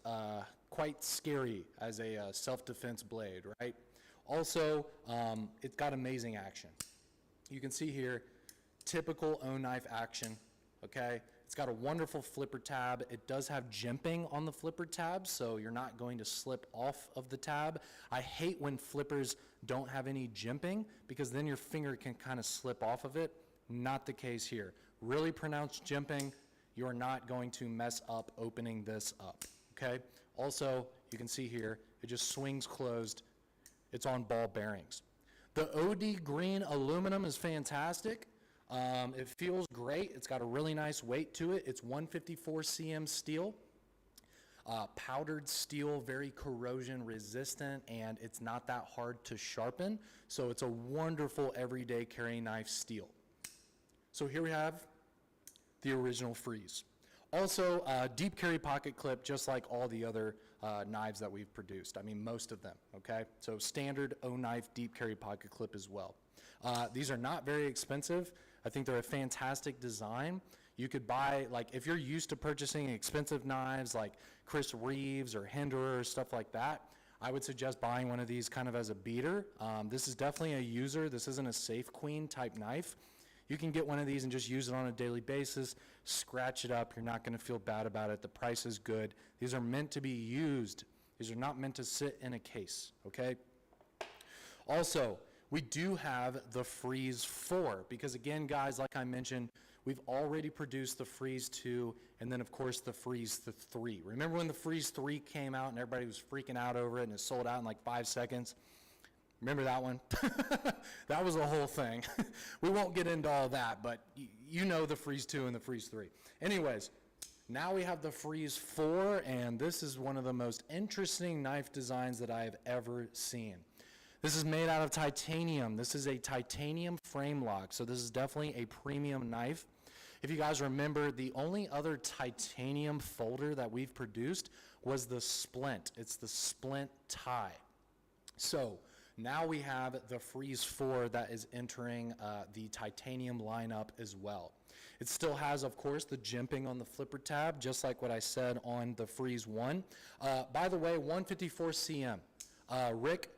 scary as a self-defense blade, right? Also, it's got amazing action. You can see here, typical Oknife action, okay? It's got a wonderful flipper tab. It does have jimping on the flipper tab, so you're not going to slip off of the tab. I hate when flippers don't have any jimping because then your finger can kind of slip off of it. Not the case here. Really pronounced jimping. You're not going to mess up opening this up, okay? Also, you can see here, it just swings closed. It's on ball bearings. The OD green aluminum is fantastic. It feels great. It's got a really nice weight to it. It's 154 cm steel. Powdered steel, very corrosion resistant, and it's not that hard to sharpen. So it's a wonderful everyday carry knife steel. So here we have the original Freeze. Also, deep carry pocket clip, just like all the other knives that we've produced. I mean, most of them, okay? So standard Oknife deep carry pocket clip as well. These are not very expensive. I think they're a fantastic design. You could buy, like, if you're used to purchasing expensive knives like Chris Reeves or Hinderer or stuff like that, I would suggest buying one of these kind of as a beater. This is definitely a user. This isn't a Safe Queen type knife. You can get one of these and just use it on a daily basis, scratch it up. You're not going to feel bad about it. The price is good. These are meant to be used. These are not meant to sit in a case, okay? Also, we do have the Freeze 4 because, again, guys, like I mentioned, we've already produced the Freeze 2 and then, of course, the Freeze 3. Remember when the Freeze 3 came out and everybody was freaking out over it and it sold out in like 5 seconds? Remember that one? That was a whole thing. We won't get into all that, but you know the Freeze 2 and the Freeze 3. Anyways, now we have the Freeze 4, and this is one of the most interesting knife designs that I have ever seen. This is made out of titanium. This is a titanium frame lock, so this is definitely a premium knife. If you guys remember, the only other titanium folder that we've produced was the splint. It's the splint tie. So now we have the Freeze 4 that is entering the titanium lineup as well. It still has, of course, the jimping on the flipper tab, just like what I said on the Freeze 1. By the way, 154 cm. Rick,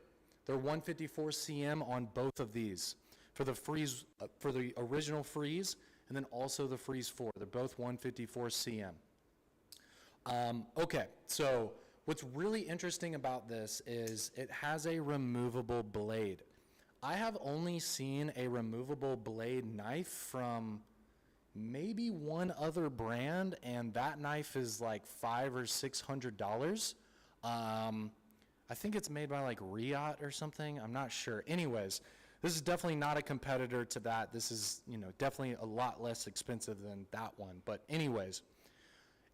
they're 154 cm on both of these. For the Freeze, for the original Freeze, and then also the Freeze 4. They're both 154 cm. Okay, so what's really interesting about this is it has a removable blade. I have only seen a removable blade knife from maybe one other brand, and that knife is like $500 or $600. I think it's made by like Riot or something. I'm not sure. Anyways, this is definitely not a competitor to that. This is, you know, definitely a lot less expensive than that one. But anyways,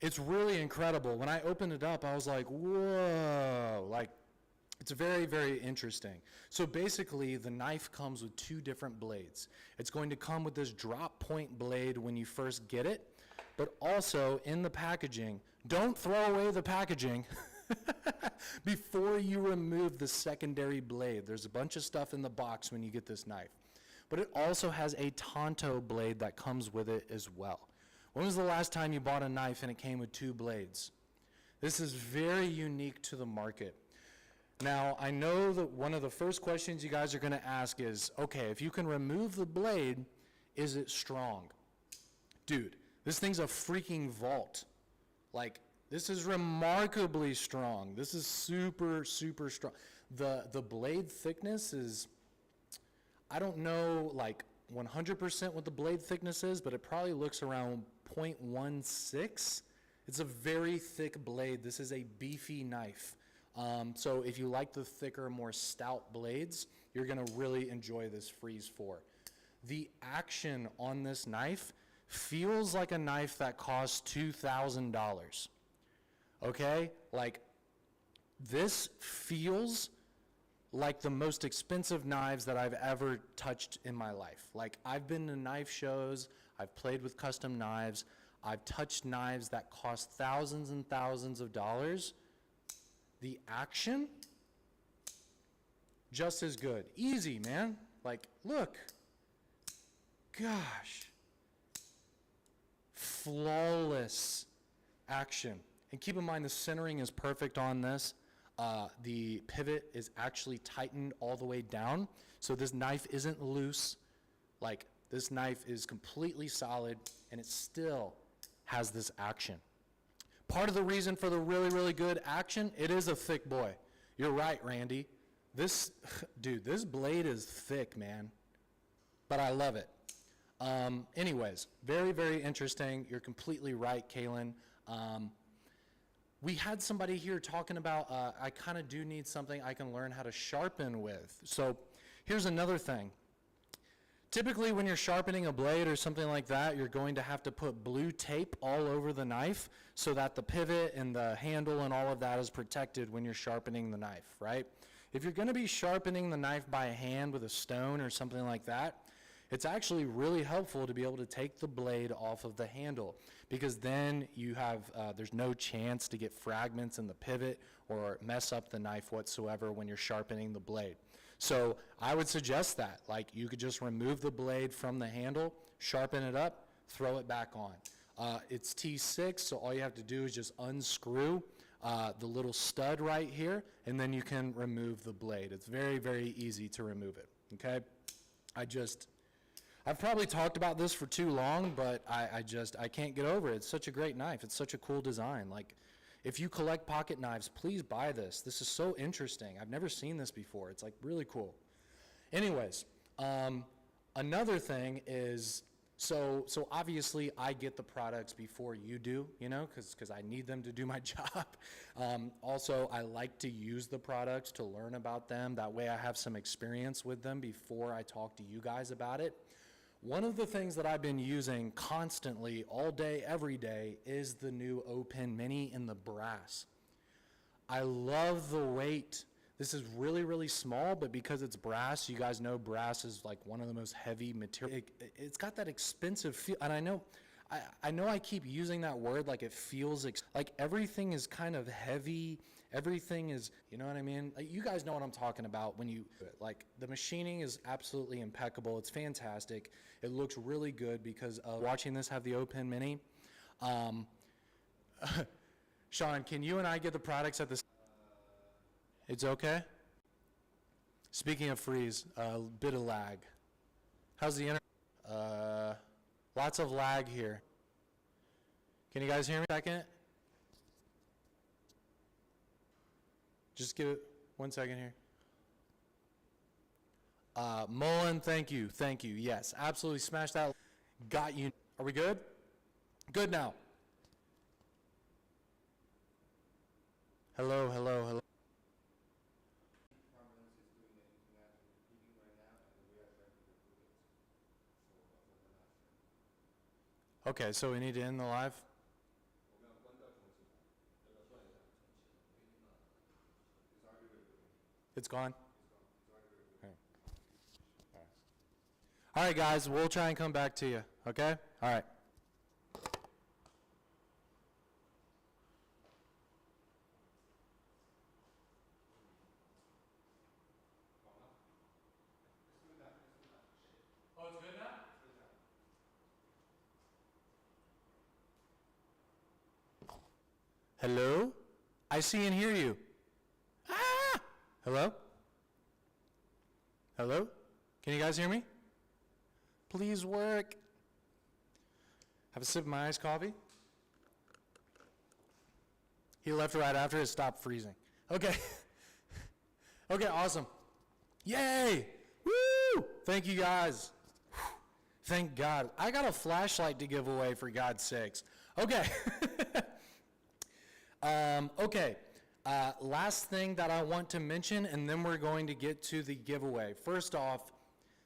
it's really incredible. When I opened it up, I was like, whoa, like, it's very, very interesting. So basically, the knife comes with two different blades. It's going to come with this drop point blade when you first get it, but also in the packaging, don't throw away the packaging before you remove the secondary blade. There's a bunch of stuff in the box when you get this knife. But it also has a Tonto blade that comes with it as well. When was the last time you bought a knife and it came with two blades? This is very unique to the market. Now, I know that one of the first questions you guys are going to ask is, okay, if you can remove the blade, is it strong? Dude, this thing's a freaking vault. Like, this is remarkably strong. This is super, super strong. The blade thickness is, I don't know, like 100% what the blade thickness is, but it probably looks around 0.16. It's a very thick blade. This is a beefy knife. So if you like the thicker, more stout blades, you're going to really enjoy this Freeze 4. The action on this knife feels like a knife that costs $2,000. Okay? Like, this feels like the most expensive knives that I've ever touched in my life. Like, I've been to knife shows, I've played with custom knives, I've touched knives that cost thousands and thousands of dollars. The action, just as good. Easy, man. Like, look. Gosh. Flawless action. And keep in mind, the centering is perfect on this. The pivot is actually tightened all the way down. So this knife isn't loose. Like, this knife is completely solid, and it still has this action. Part of the reason for the really, really good action, it is a thick boy. You're right, Randy. This, dude, this blade is thick, man. But I love it. Anyways, very, very interesting. You're completely right, Kaylin. We had somebody here talking about, I kind of do need something I can learn how to sharpen with. So here's another thing. Typically, when you're sharpening a blade or something like that, you're going to have to put blue tape all over the knife so that the pivot and the handle and all of that is protected when you're sharpening the knife, right? If you're going to be sharpening the knife by hand with a stone or something like that, it's actually really helpful to be able to take the blade off of the handle, because then you have, there's no chance to get fragments in the pivot or mess up the knife whatsoever when you're sharpening the blade. So I would suggest that, like, you could just remove the blade from the handle, sharpen it up, throw it back on. It's T6, so all you have to do is just unscrew the little stud right here, and then you can remove the blade. It's very, very easy to remove it, okay? I've probably talked about this for too long, but I can't get over it. It's such a great knife. It's such a cool design. Like, if you collect pocket knives, please buy this. This is so interesting. I've never seen this before. It's like really cool. Anyways, another thing is, so obviously I get the products before you do, you know, because I need them to do my job. Also, I like to use the products to learn about them. That way I have some experience with them before I talk to you guys about it. One of the things that I've been using constantly all day, every day, is the new O-Pen Mini in the brass. I love the weight. This is really, really small, but because it's brass, you guys know brass is like one of the most heavy material. It's got that expensive feel, and I know I know I keep using that word like it feels like everything is kind of heavy. Everything is, you know what I mean? Like, you guys know what I'm talking about when you, like, the machining is absolutely impeccable. It's fantastic. It looks really good because of watching this have the O-Pen Mini. Sean, can you and I get the products at the... It's okay? Speaking of freeze, a bit of lag. How's the internet? Lots of lag here. Can you guys hear me a second? Just give it 1 second here. Mullen, thank you. Thank you. Yes, absolutely. Smash that. Got you. Are we good? Good now. Hello, hello, hello. Okay, so we need to end the live? It's gone? Okay. All right, guys, we'll try and come back to you, okay? All right. Oh, it's good now? Hello? I see and hear you. Ah! Hello? Hello? Can you guys hear me? Please work. Have a sip of my iced coffee. He left right after it stopped freezing. Okay. Okay, awesome. Yay! Woo! Thank you guys. Thank God. I got a flashlight to give away, for God's sakes. Okay. Okay. Last thing that I want to mention, and then we're going to get to the giveaway. First off,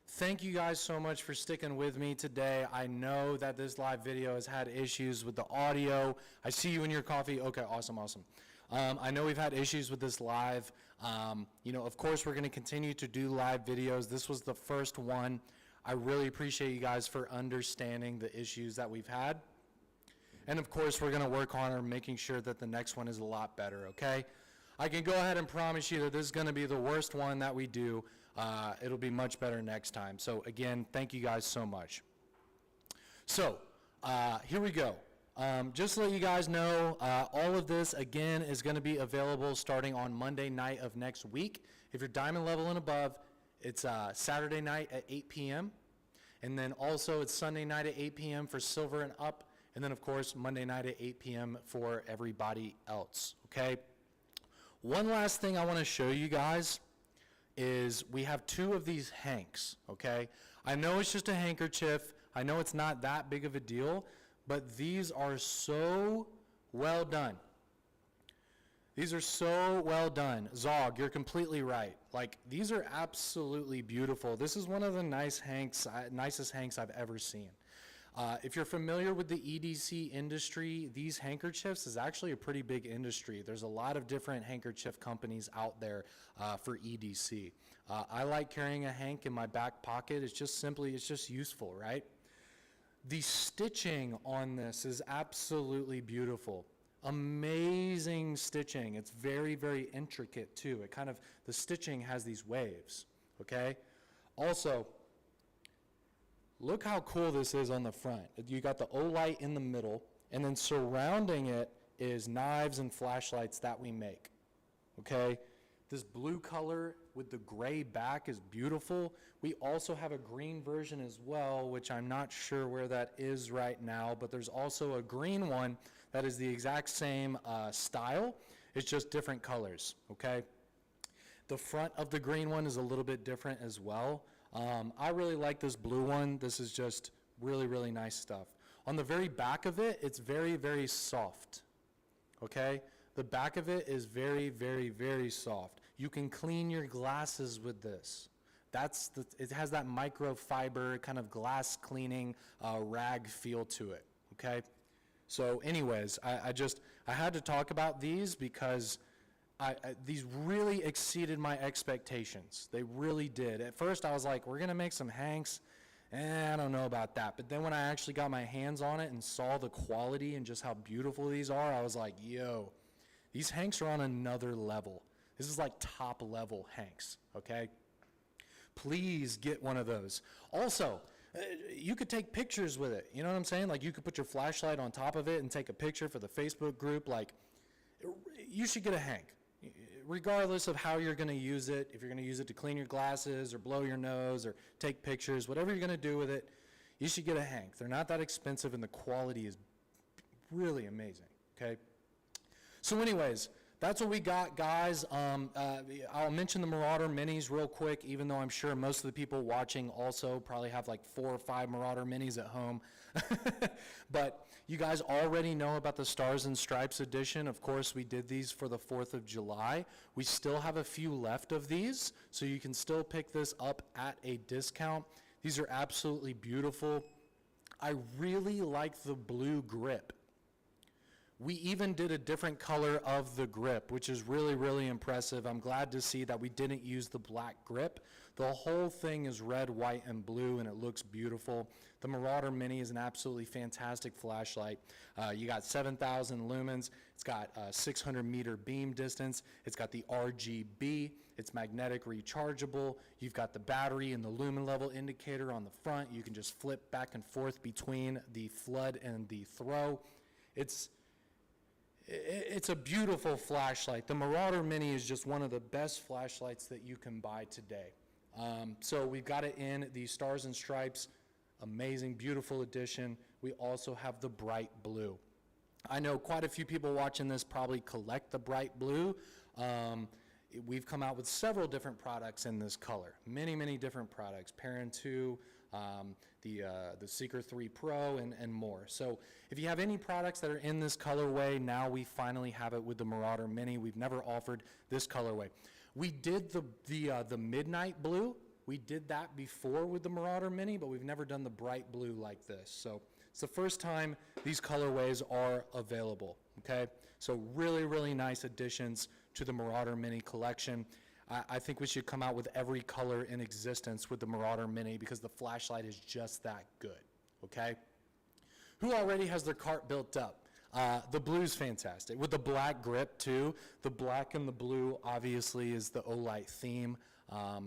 thank you guys so much for sticking with me today. I know that this live video has had issues with the audio. I see you in your coffee. Okay, awesome, awesome. I know we've had issues with this live. You know, of course, we're going to continue to do live videos. This was the first one. I really appreciate you guys for understanding the issues that we've had. And of course, we're going to work on making sure that the next one is a lot better, okay? I can go ahead and promise you that this is going to be the worst one that we do. It'll be much better next time. So again, thank you guys so much. So here we go. Just to let you guys know, all of this, again, is going to be available starting on Monday night of next week. If you're diamond level and above, it's Saturday night at 8 p.m. And then also it's Sunday night at 8 p.m. for silver and up. And then, of course, Monday night at 8 p.m. for everybody else, okay? One last thing I want to show you guys is we have two of these hanks, okay? I know it's just a handkerchief. I know it's not that big of a deal, but these are so well done. These are so well done. Zog, you're completely right. Like, these are absolutely beautiful. This is one of the nicest hanks I've ever seen. If you're familiar with the EDC industry, these handkerchiefs is actually a pretty big industry. There's a lot of different handkerchief companies out there for EDC. I like carrying a hank in my back pocket. It's just useful, right? The stitching on this is absolutely beautiful. Amazing stitching. It's very, very intricate too. The stitching has these waves, okay? Also, look how cool this is on the front. You got the Olight in the middle, and then surrounding it is knives and flashlights that we make, okay? This blue color with the gray back is beautiful. We also have a green version as well, which I'm not sure where that is right now, but there's also a green one that is the exact same style. It's just different colors, okay? The front of the green one is a little bit different as well. I really like this blue one. This is just really, really nice stuff. On the very back of it, it's very, very soft, okay? The back of it is very, very, very soft. You can clean your glasses with this. It has that microfiber kind of glass cleaning rag feel to it, okay? So anyways, I had to talk about these because these really exceeded my expectations. They really did. At first I was like, we're gonna make some hanks, I don't know about that. But then when I actually got my hands on it and saw the quality and just how beautiful these are, I was like, yo, these Hanks are on another level. This is like top level Hanks, okay? Please get one of those. Also, you could take pictures with it. You know what I'm saying? Like, you could put your flashlight on top of it and take a picture for the Facebook group. Like, you should get a Hank, regardless of how you're going to use it. If you're going to use it to clean your glasses or blow your nose or take pictures, whatever you're going to do with it, you should get a Hank. They're not that expensive, and the quality is really amazing, okay? So anyways, that's what we got, guys. I'll mention the Marauder Minis real quick, even though I'm sure most of the people watching also probably have like 4 or 5 Marauder Minis at home. But you guys already know about the Stars and Stripes edition. Of course, we did these for the 4th of July. We still have a few left of these, so you can still pick this up at a discount. These are absolutely beautiful. I really like the blue grip. We even did a different color of the grip, which is really, really impressive. I'm glad to see that we didn't use the black grip. The whole thing is red, white, and blue, and it looks beautiful. The Marauder Mini is an absolutely fantastic flashlight. You got 7,000 lumens. It's got a 600-meter beam distance. It's got the RGB. It's magnetic rechargeable. You've got the battery and the lumen level indicator on the front. You can just flip back and forth between the flood and the throw. It's a beautiful flashlight. The Marauder Mini is just one of the best flashlights that you can buy today. So we've got it in the Stars and Stripes, amazing, beautiful edition. We also have the bright blue. I know quite a few people watching this probably collect the bright blue. We've come out with several different products in this color, many different products, Perrin 2, the Seeker 3 Pro, and more. So if you have any products that are in this colorway, now we finally have it with the Marauder Mini. We've never offered this colorway. We did the midnight blue. We did that before with the Marauder Mini, but we've never done the bright blue like this. So it's the first time these colorways are available, okay? So really nice additions to the Marauder Mini collection. I think we should come out with every color in existence with the Marauder Mini because the flashlight is just that good, okay? Who already has their cart built up? The blue's fantastic. With the black grip too. The black and the blue obviously is the Olight theme.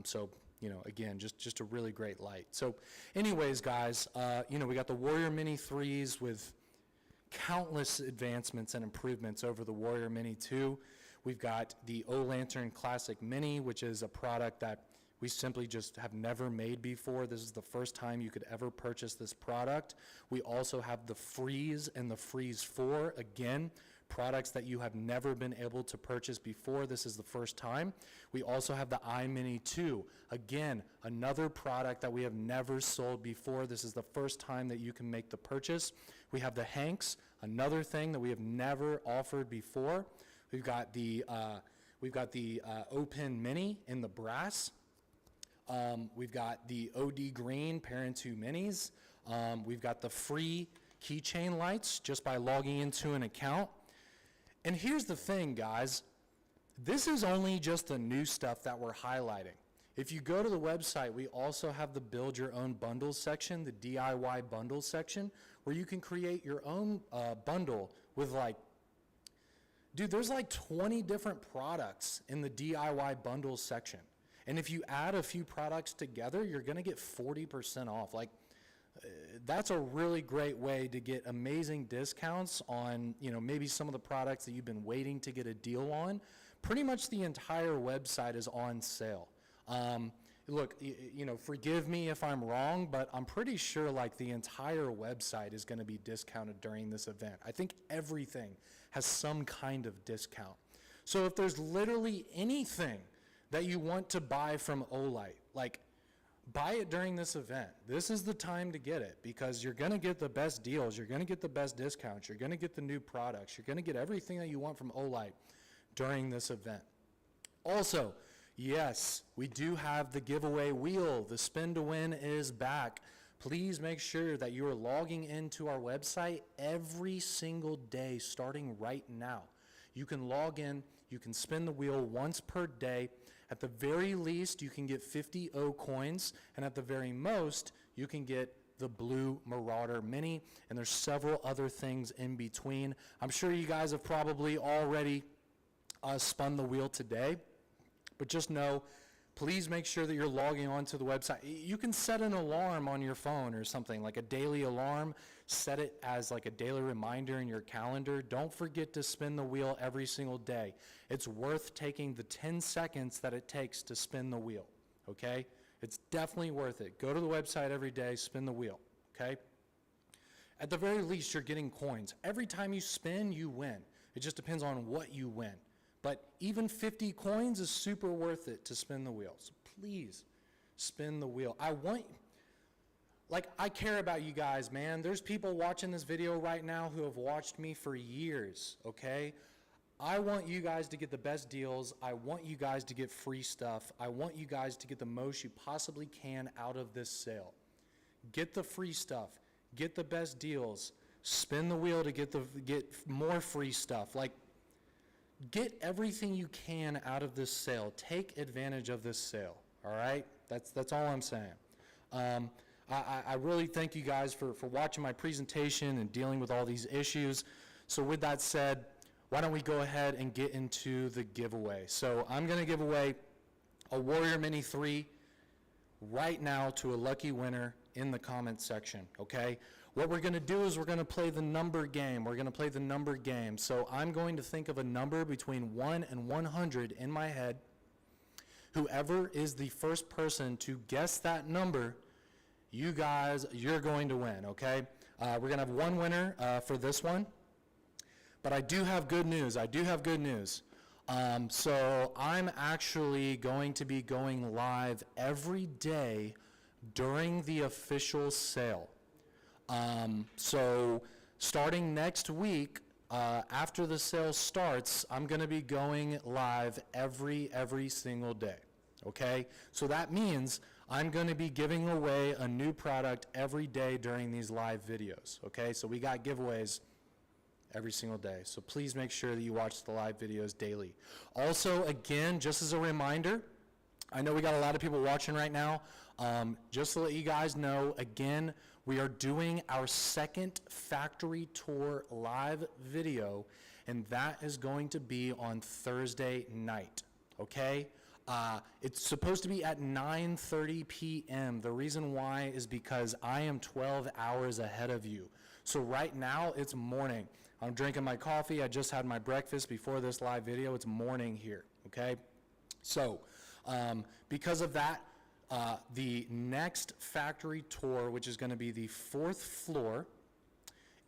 So, you know, again, just a really great light. So anyways, guys, you know, we got the Warrior Mini 3s with countless advancements and improvements over the Warrior Mini 2. We've got the Olantern Classic Mini, which is a product that we simply just have never made before. This is the first time you could ever purchase this product. We also have the Freeze and the Freeze 4, again, products that you have never been able to purchase before. This is the first time. We also have the iMini 2, again, another product that we have never sold before. This is the first time that you can make the purchase. We have the Hanks, another thing that we have never offered before. We've got the O-Pen Mini in the brass. We've got the OD Green Perrin 2 Minis. We've got the free keychain lights just by logging into an account. And here's the thing, guys. This is only just the new stuff that we're highlighting. If you go to the website, we also have the Build Your Own Bundles section, the DIY Bundles section, where you can create your own bundle with like, dude, there's like 20 different products in the DIY Bundles section. And if you add a few products together, you're going to get 40% off. Like, that's a really great way to get amazing discounts on, you know, maybe some of the products that you've been waiting to get a deal on. Pretty much the entire website is on sale. Look, you know, forgive me if I'm wrong, but I'm pretty sure like the entire website is going to be discounted during this event. I think everything has some kind of discount. So if there's literally anything that you want to buy from Olight, like, buy it during this event. This is the time to get it because you're going to get the best deals. You're going to get the best discounts. You're going to get the new products. You're going to get everything that you want from Olight during this event. Also, yes, we do have the giveaway wheel. The spin to win is back. Please make sure that you are logging into our website every single day starting right now. You can log in, you can spin the wheel once per day. At the very least, you can get 50 O coins, and at the very most, you can get the blue Marauder Mini, and there's several other things in between. I'm sure you guys have probably already spun the wheel today, but just know, please make sure that you're logging on to the website. You can set an alarm on your phone or something, like a daily alarm. Set it as like a daily reminder in your calendar. Don't forget to spin the wheel every single day. It's worth taking the 10 seconds that it takes to spin the wheel, okay? It's definitely worth it. Go to the website every day, spin the wheel, okay? At the very least, you're getting coins. Every time you spin, you win. It just depends on what you win. But even 50 coins is super worth it to spin the wheel. So please spin the wheel. I care about you guys, man. There's people watching this video right now who have watched me for years, okay? I want you guys to get the best deals. I want you guys to get free stuff. I want you guys to get the most you possibly can out of this sale. Get the free stuff. Get the best deals. Spin the wheel to get more free stuff. Like, get everything you can out of this sale. Take advantage of this sale, all right? That's all I'm saying. I really thank you guys for watching my presentation and dealing with all these issues. So with that said, why don't we go ahead and get into the giveaway. So I'm going to give away a Warrior Mini 3 right now to a lucky winner in the comments section, okay? What we're going to do is we're going to play the number game. So I'm going to think of a number between 1 and 100 in my head. Whoever is the first person to guess that number, you're going to win, okay? We're going to have one winner for this one. But I do have good news. So I'm actually going to be going live every day during the official sale. So starting next week, after the sale starts, I'm going to be going live every single day. Okay? So that means I'm going to be giving away a new product every day during these live videos. Okay? So we got giveaways every single day. So please make sure that you watch the live videos daily. Also, again, just as a reminder, I know we got a lot of people watching right now. Just to let you guys know, again, we are doing our second factory tour live video, and that is going to be on Thursday night, okay? It's supposed to be at 9:30 p.m. The reason why is because I am 12 hours ahead of you. So right now, it's morning. I'm drinking my coffee. I just had my breakfast before this live video. It's morning here, okay? So because of that, the next factory tour, which is going to be the 4th floor,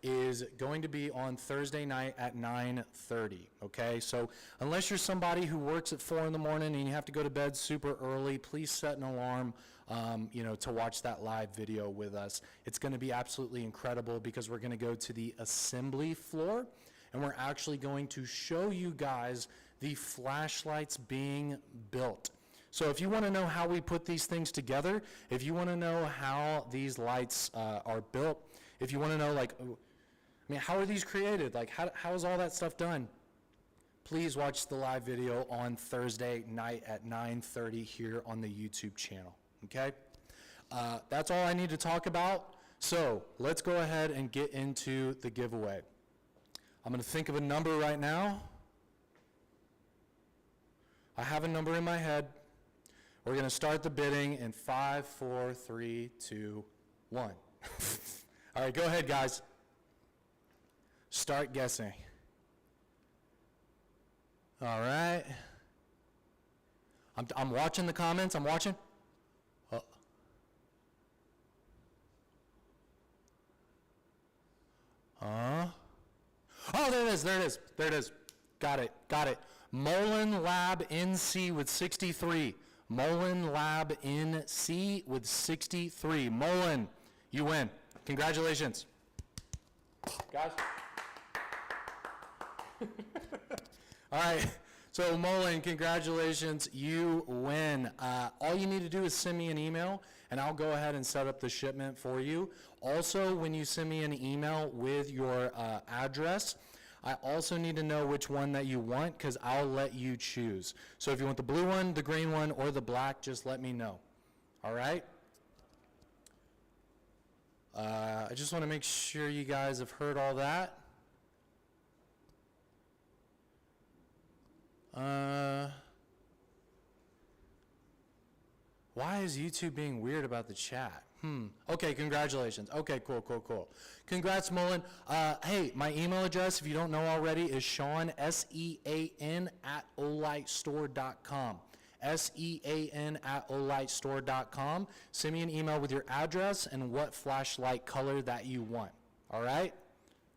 is going to be on Thursday night at 9:30, okay? So unless you're somebody who works at 4 in the morning and you have to go to bed super early, please set an alarm, to watch that live video with us. It's going to be absolutely incredible because we're going to go to the assembly floor, and we're actually going to show you guys the flashlights being built. So if you want to know how we put these things together, if you want to know how these lights are built, if you want to know, how are these created? Like, how is all that stuff done? Please watch the live video on Thursday night at 9:30 here on the YouTube channel, okay? That's all I need to talk about. So let's go ahead and get into the giveaway. I'm going to think of a number right now. I have a number in my head. We're going to start the bidding in 5, 4, 3, 2, 1. All right, go ahead, guys. Start guessing. All right. I'm watching the comments. I'm watching. Oh, there it is. Got it. Mullen Lab NC with 63. Mullen Lab NC with 63. Mullen, you win. Congratulations. Guys. All right. So Mullen, congratulations. You win. All you need to do is send me an email, and I'll go ahead and set up the shipment for you. Also, when you send me an email with your address, I also need to know which one that you want because I'll let you choose. So if you want the blue one, the green one, or the black, just let me know. All right? I just want to make sure you guys have heard all that. Why is YouTube being weird about the chat? Okay, congratulations. Okay, cool. Congrats, Mullen. Hey, my email address, if you don't know already, is Sean, SEAN, @olightstore.com. SEAN @olightstore.com. Send me an email with your address and what flashlight color that you want. All right?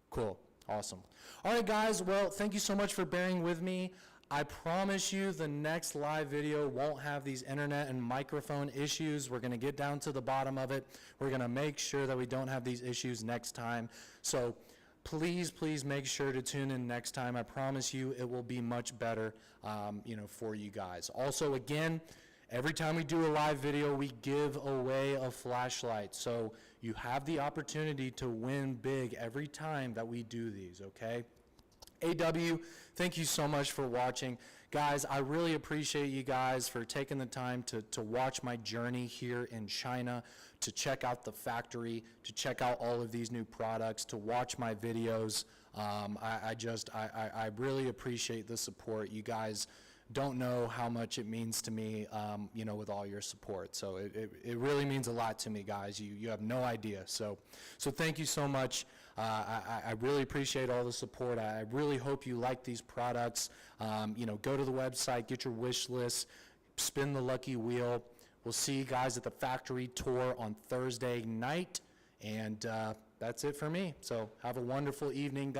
Cool. Awesome. All right, guys. Well, thank you so much for bearing with me. I promise you the next live video won't have these internet and microphone issues. We're going to get down to the bottom of it. We're going to make sure that we don't have these issues next time. So please make sure to tune in next time. I promise you it will be much better, for you guys. Also, again, every time we do a live video, we give away a flashlight. So you have the opportunity to win big every time that we do these, okay? AW, thank you so much for watching. Guys, I really appreciate you guys for taking the time to watch my journey here in China, to check out the factory, to check out all of these new products, to watch my videos. I really appreciate the support. You guys don't know how much it means to me, with all your support. So it really means a lot to me, guys. You have no idea. So thank you so much. I really appreciate all the support. I really hope you like these products. Go to the website, get your wish list, spin the lucky wheel. We'll see you guys at the factory tour on Thursday night. And that's it for me. So have a wonderful evening, guys.